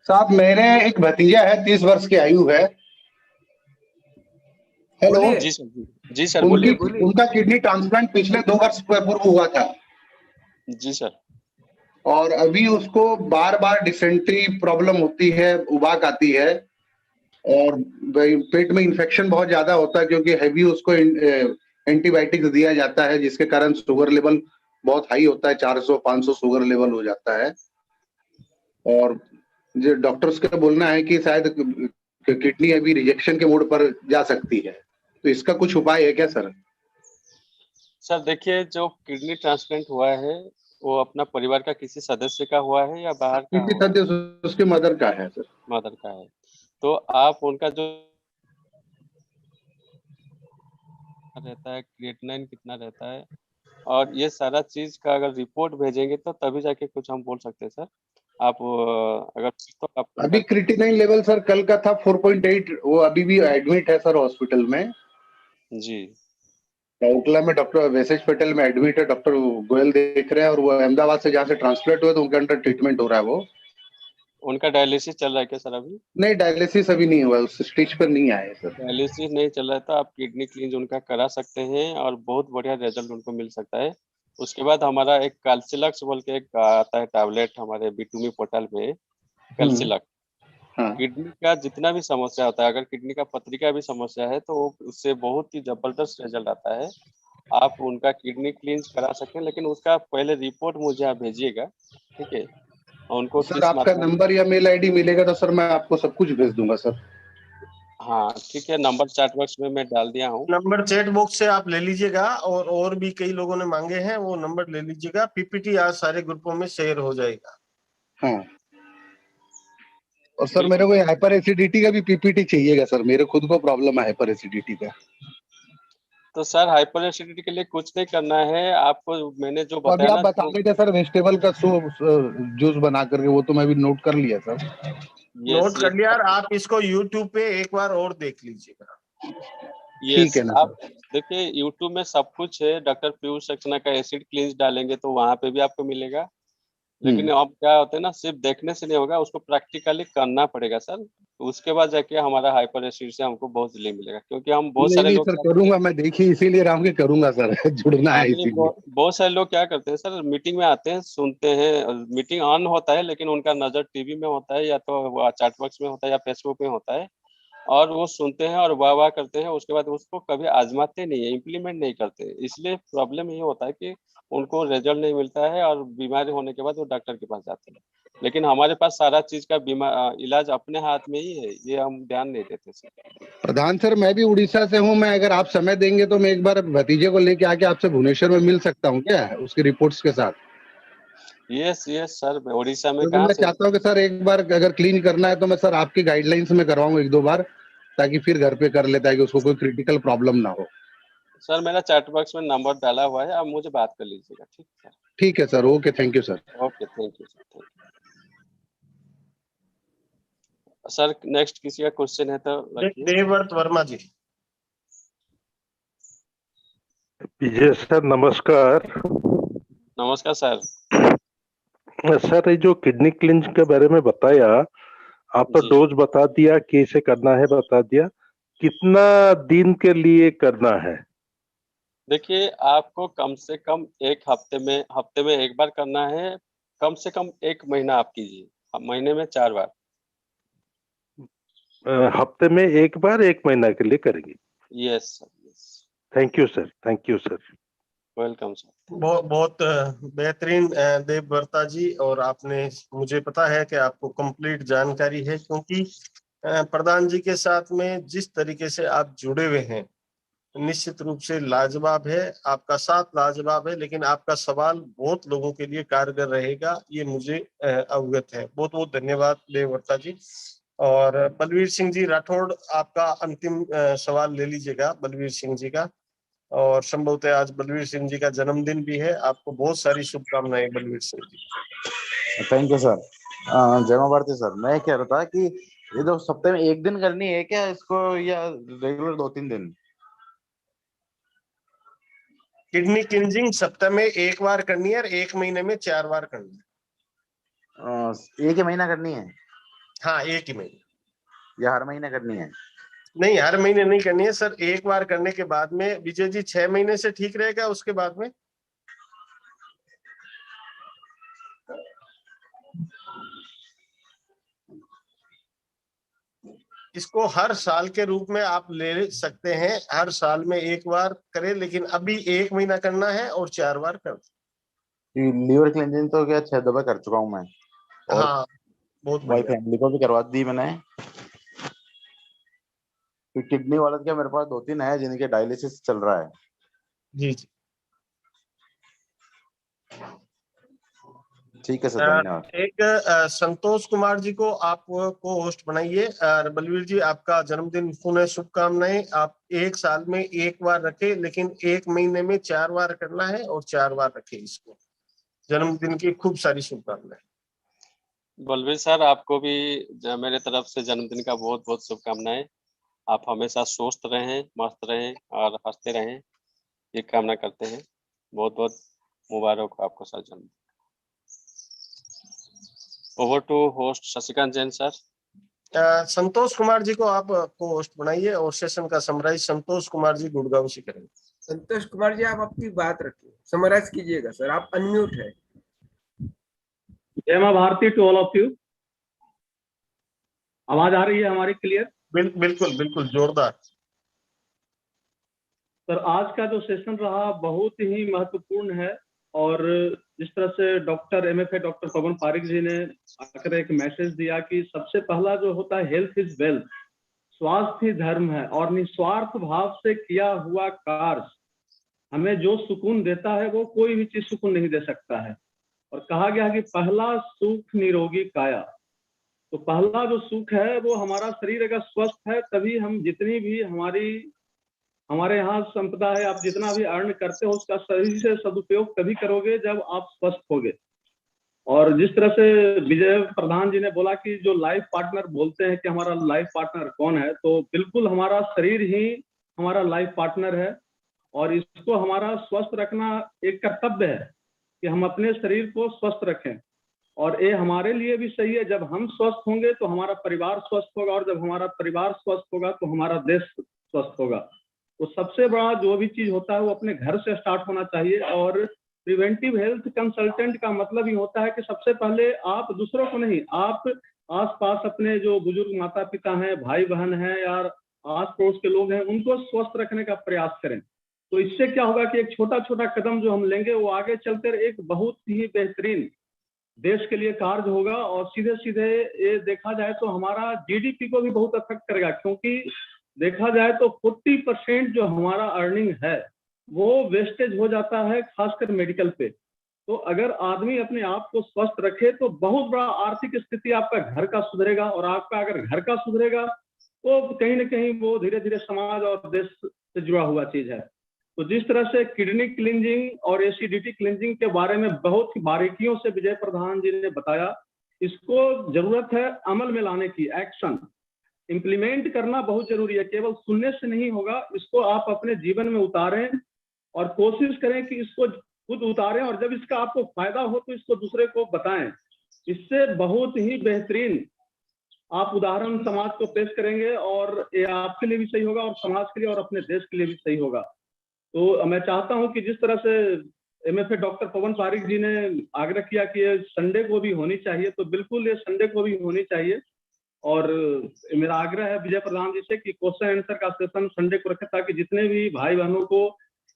साहब मेरे एक भतीजा है, 30 वर्ष की आयु है। हेलो। बोलिए। जी सर, जी सर उनकी बोलिए। बोलिए। उनका किडनी ट्रांसप्लांट पिछले 2 वर्ष पूर्व हुआ था जी सर। और अभी उसको बार बार डिसेंट्री प्रॉब्लम होती है, उबाक आती है और पेट में इन्फेक्शन बहुत ज्यादा होता है क्योंकि हैवी उसको एंटीबायोटिक्स दिया जाता है, जिसके कारण शुगर लेवल बहुत हाई होता है, 400-500 शुगर लेवल हो जाता है। और जो डॉक्टर्स का बोलना है कि शायद किडनी अभी रिजेक्शन के मोड पर जा सकती है, तो इसका कुछ उपाय है क्या सर? सर देखिए, जो किडनी ट्रांसप्लांट हुआ है वो अपना परिवार का किसी सदस्य का हुआ है या बाहर का किडनी हुआ है? सदस्य उसके मदर का है सर। मदर का है। तो आप उनका जो रहता है, क्रिएटिनिन कितना रहता है, और ये सारा चीज का अगर रिपोर्ट भेजेंगे तो तभी जाके कुछ हम बोल सकते हैं सर। आप अगर तो आप अभी क्रिएटिनिन लेवल सर कल का था 4.8, वो अभी भी एडमिट है सर हॉस्पिटल में। जी। ओखला में डॉक्टर वैसेज पटेल में एडमिट है, डॉक्टर गोयल देख रहे हैं और वो अहमदाबाद से जहाँ से ट्रांसप्लांट हुए तो उनके अंडर ट्रीटमेंट हो रहा है वो। उनका डायलिसिस चल रहा है क्या सर अभी? नहीं, डायलिसिस अभी नहीं हुआ, उस स्टेज पर नहीं आए सर। डायलिसिस नहीं चल रहा है तो आप किडनी क्लींज उनका करा सकते हैं और बहुत बढ़िया रिजल्ट उनको मिल सकता है। उसके बाद हमारा एक कैल्सिलक्स बोल के एक आता है टैबलेट हमारे बिटूमी पोर्टल में, कैल्सिलक्स। हाँ किडनी का जितना भी समस्या होता है, अगर किडनी का पथरी का भी समस्या है तो उससे बहुत ही जबरदस्त रिजल्ट आता है। आप उनका किडनी क्लींज करा सकते हैं, लेकिन उसका पहले रिपोर्ट मुझे आप भेजिएगा, ठीक है? और उनको सर, किस आपका मात्रा में। नंबर या मेल आईडी मिलेगा तो सर मैं आपको सब कुछ भेज दूंगा सर। हाँ ठीक है, नंबर चैट बॉक्स में मैं डाल दिया हूँ। नंबर चैट बॉक्स से आप ले लीजिएगा और भी कई लोगों ने मांगे हैं, वो नंबर ले लीजिएगा। पीपीटी आज सारे ग्रुपों में शेयर हो जाएगा। हाँ, और सर मेरे बिल्कुल। को हाइपर एसिडिटी का भी पीपीटी चाहिएगा सर, मेरे खुद को प्रॉब्लम है हाइपर एसिडिटी का। तो सर हाइपर एसिडिटी के लिए कुछ नहीं करना है आपको, मैंने जो तो अभी बताया आप ना बता जो। रहे थे सर वेजिटेबल का जूस बना करके, वो तो मैं भी नोट कर लिया सर। यस नोट कर यस लिया। आप इसको यूट्यूब पे एक बार और देख लीजिएगा। ठीक यस। है ना आप सर। देखिए यूट्यूब में सब कुछ है, डॉक्टर पीयूष सक्सेना का एसिड क्लींज डालेंगे तो वहां पे भी आपको मिलेगा। लेकिन अब क्या होता है ना, सिर्फ देखने से नहीं होगा, उसको प्रैक्टिकली करना पड़ेगा सर। उसके बाद जाके हमारा हाइपर एसिड से हमको बहुत रिलीफ मिलेगा, क्योंकि हम बहुत नहीं सारे नहीं लोग सर, क्या करते हैं। करूंगा मैं, देखिए इसीलिए राम के करूंगा सर जुड़ना है नहीं, इसीलिए। बहुत सारे लोग क्या करते हैं सर, मीटिंग में आते हैं, सुनते हैं, मीटिंग ऑन होता है लेकिन उनका नजर टीवी में होता है या तो चैट बॉक्स में होता है या फेसबुक में होता है, और वो सुनते हैं और वाह वाह करते हैं, उसके बाद उसको कभी आजमाते नहीं है, इम्प्लीमेंट नहीं करते। इसलिए प्रॉब्लम ये होता है कि उनको रिजल्ट नहीं मिलता है और बीमारी होने के बाद वो डॉक्टर के पास जाते हैं। लेकिन हमारे पास सारा चीज का बीमा इलाज अपने हाथ में ही है, ये हम ध्यान नहीं देते सर। प्रधान सर, मैं भी उड़ीसा से हूँ, मैं अगर आप समय देंगे तो मैं एक बार भतीजे को लेके आके आपसे भुवनेश्वर में मिल सकता हूँ क्या, उसकी रिपोर्ट्स के साथ? यस यस सर, उड़ीसा में क्योंकि कहाँ मैं से? चाहता हूँ कि सर एक बार अगर क्लीन करना है तो मैं सर आपकी गाइडलाइंस में करवाऊँ 1-2 बार, ताकि फिर घर पे कर लेता है कि उसको कोई क्रिटिकल प्रॉब्लम ना हो। सर मेरा चैट बॉक्स में नंबर डाला हुआ है, आप मुझे बात कर लीजिएगा, ठीक है ठीक है sir, okay, thank you sir. Sir? Okay, thank you sir, thank you sir. Next किसी का क्वेश्चन है तो रखिए। देवव्रत वर्मा जी। जी सर, नमस्कार। नमस्कार सर। सर, ये जो किडनी क्लिंज के बारे में बताया, आप तो जी डोज बता दिया, कैसे करना है बता दिया, कितना दिन के लिए करना है? देखिए, आपको कम से कम एक हफ्ते में एक बार करना है। कम से कम 1 महीना आप कीजिए, महीने में 4 बार। हफ्ते में एक बार 1 महीना के लिए करेंगे? Yes sir, yes. Thank you sir, thank you sir. Welcome sir. बहुत बहुत बेहतरीन देवव्रता जी। और आपने, मुझे पता है कि आपको कंप्लीट जानकारी है, क्योंकि प्रधान जी के साथ में जिस तरीके से आप जुड़े हुए हैं, निश्चित रूप से लाजवाब है। आपका साथ लाजवाब है, लेकिन आपका सवाल बहुत लोगों के लिए कारगर रहेगा, ये मुझे अवगत है। बहुत बहुत धन्यवाद देवव्रता जी। और बलवीर सिंह जी राठौड़, आपका अंतिम सवाल ले लीजिएगा बलवीर सिंह जी का। और संभवतः आज बलवीर सिंह जी का जन्मदिन भी है। आपको बहुत सारी शुभकामनाएं Balveer Singh ji. Thank you sir. जय मां भारती सर। मैं कह रहा था कि ये तो सप्ताह में एक दिन करनी है क्या इसको, या रेगुलर 2-3 दिन? किडनी क्लींजिंग सप्ताह में एक बार करनी है और 1 महीने में 4 बार करनी है। एक ही महीना करनी है हाँ, 1 ही महीने। या हर महीने करनी है? नहीं, हर महीने नहीं करनी है सर। एक बार करने के बाद में विजय जी 6 महीने से ठीक रहेगा। उसके बाद में इसको हर साल के रूप में आप ले सकते हैं। हर साल में एक बार करें, लेकिन अभी 1 महीना करना है और 4 बार कर। लीवर क्लींजिंग तो क्या 6 दफा कर चुका हूँ मैं, और हाँ, बहुत भाई बढ़िया। फैमिली को भी करवा दी मैंने। तो किडनी वाला क्या मेरे पास 2-3 है जिनके डायलिसिस चल रहा है। जी जी। ठीक है सर, धन्यवाद। एक संतोष कुमार जी को आप को होस्ट बनाइए। और बलवीर जी, आपका जन्मदिन पुनः शुभकामनाएं। आप 1 साल में 1 बार रखें, लेकिन 1 महीने में 4 बार करना है और 4 बार रखें इसको। जन्मदिन की खूब सारी शुभकामनाएं। बलवीर सर, आपको भी मेरे तरफ से जन्मदिन का बहुत बहुत शुभकामनाएं। आप हमेशा स्वस्थ रहें, मस्त रहें और हंसते रहें, ये कामना करते हैं। बहुत बहुत मुबारक हो आपको सर जन्मदिन। Over to host Shashikant Jain sir. Santosh Kumar ji को आप को होस्ट बनाइए और सेशन का समराइज संतोष कुमार जी गुड़गांव से करेंगे। संतोष कुमार जी, आप अपनी बात रखिए, समराइज कीजिएगा सर, आप अनम्यूट है। जय मां Bharati to all of you. आवाज आ रही है हमारी क्लियर? बिल्कुल बिल्कुल जोरदार। सर, आज का जो सेशन रहा बहुत ही महत्वपूर्ण है, और जिस तरह से डॉक्टर MFA डॉक्टर पवन पारिक जी ने आकर एक मैसेज दिया कि सबसे पहला जो होता है हेल्थ इज वेल्थ, स्वास्थ्य ही धर्म है, और निस्वार्थ भाव से किया हुआ कार्य हमें जो सुकून देता है वो कोई भी चीज सुकून नहीं दे सकता है। और कहा गया कि पहला सुख निरोगी काया। तो पहला जो सुख है वो हमारा शरीर अगर स्वस्थ है तभी हम जितनी भी हमारे यहाँ संपदा है, आप जितना भी अर्न करते हो उसका सही से सदुपयोग तभी करोगे जब आप स्वस्थ होगे। और जिस तरह से विजय प्रधान जी ने बोला कि जो लाइफ पार्टनर बोलते हैं कि हमारा लाइफ पार्टनर कौन है, तो बिल्कुल हमारा शरीर ही हमारा लाइफ पार्टनर है, और इसको हमारा स्वस्थ रखना एक कर्तव्य है कि हम अपने शरीर को स्वस्थ रखें। और ये हमारे लिए भी सही है, जब हम स्वस्थ होंगे तो हमारा परिवार स्वस्थ होगा, और जब हमारा परिवार स्वस्थ होगा तो हमारा देश स्वस्थ होगा। तो सबसे बड़ा जो भी चीज होता है वो अपने घर से स्टार्ट होना चाहिए। और प्रिवेंटिव हेल्थ कंसल्टेंट का मतलब ही होता है कि सबसे पहले आप दूसरों को नहीं, आप आसपास अपने जो बुजुर्ग माता पिता हैं, भाई बहन हैं, या आस पड़ोस के लोग हैं, उनको स्वस्थ रखने का प्रयास करें। तो इससे क्या होगा कि एक छोटा छोटा कदम जो हम लेंगे वो आगे चलकर एक बहुत ही बेहतरीन देश के लिए कार्य होगा। और सीधे सीधे ये देखा जाए तो हमारा GDP को भी बहुत अफेक्ट करेगा, क्योंकि देखा जाए तो 40% जो हमारा अर्निंग है वो वेस्टेज हो जाता है, खासकर मेडिकल पे। तो अगर आदमी अपने आप को स्वस्थ रखे तो बहुत बड़ा आर्थिक स्थिति आपका घर का सुधरेगा, और आपका अगर घर का सुधरेगा तो कहीं ना कहीं वो धीरे धीरे समाज और देश से जुड़ा हुआ चीज है। तो जिस तरह से किडनी क्लींजिंग और एसिडिटी क्लींजिंग के बारे में बहुत ही बारीकियों से विजय प्रधान जी ने बताया, इसको जरूरत है अमल में लाने की, एक्शन इम्प्लीमेंट करना बहुत जरूरी है। केवल सुनने से नहीं होगा, इसको आप अपने जीवन में उतारें और कोशिश करें कि इसको खुद उतारें, और जब इसका आपको फायदा हो तो इसको दूसरे को बताएं। इससे बहुत ही बेहतरीन आप उदाहरण समाज को पेश करेंगे, और ये आपके लिए भी सही होगा और समाज के लिए और अपने देश के लिए भी सही होगा। तो मैं चाहता हूं कि जिस तरह से MFA डॉक्टर पवन पारिक जी ने आग्रह किया कि ये संडे को भी होनी चाहिए, तो बिल्कुल ये संडे को भी होनी चाहिए। और मेरा आग्रह है विजय प्रधान जी से कि क्वेश्चन आंसर का सेशन संडे को रखें, ताकि जितने भी भाई बहनों को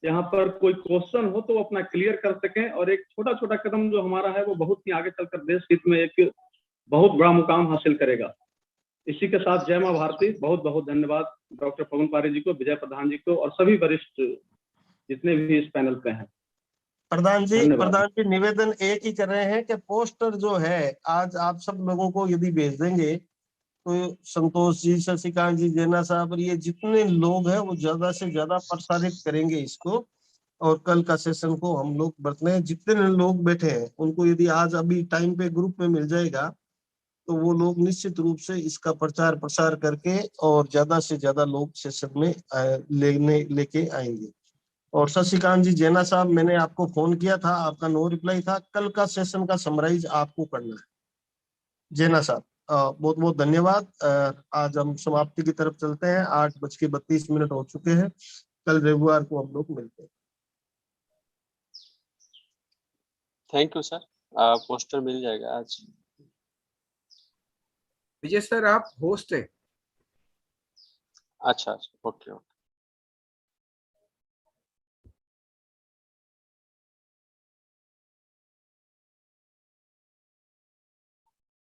यहाँ पर कोई क्वेश्चन हो तो वो अपना क्लियर कर सकें। और एक छोटा छोटा कदम जो हमारा है वो बहुत ही आगे चलकर देश हित में एक बहुत बड़ा मुकाम हासिल करेगा। इसी के साथ जय मां भारती। बहुत बहुत धन्यवाद डॉक्टर पवन पारिक जी को, विजय प्रधान जी को, और सभी वरिष्ठ जितने भी इस पैनल पे हैं। प्रधान जी निवेदन एक ही कर रहे हैं कि पोस्टर जो है आज आप सब लोगों को यदि भेज देंगे तो संतोष जी, शशिकांत जी, जैना साहब, और ये जितने लोग हैं वो ज्यादा से ज्यादा प्रसारित करेंगे इसको। और कल का सेशन को हम लोग बरतने हैं। जितने लोग बैठे हैं उनको यदि आज अभी टाइम पे ग्रुप में मिल जाएगा तो वो लोग निश्चित रूप से इसका प्रचार प्रसार करके और ज्यादा से ज्यादा लोग सेशन में लेके आएंगे। और शशिकांत जी, जैना साहब, मैंने आपको फोन किया था, आपका नो रिप्लाई था। कल का सेशन का समराइज आपको करना है। जैना साहब, बहुत बहुत धन्यवाद। आज हम समाप्ति की तरफ चलते हैं। 8:32 हो चुके हैं। कल रविवार को हम लोग मिलते हैं। Thank you sir. पोस्टर मिल जाएगा आज। विजय सर, आप होस्ट है। अच्छा, ओके।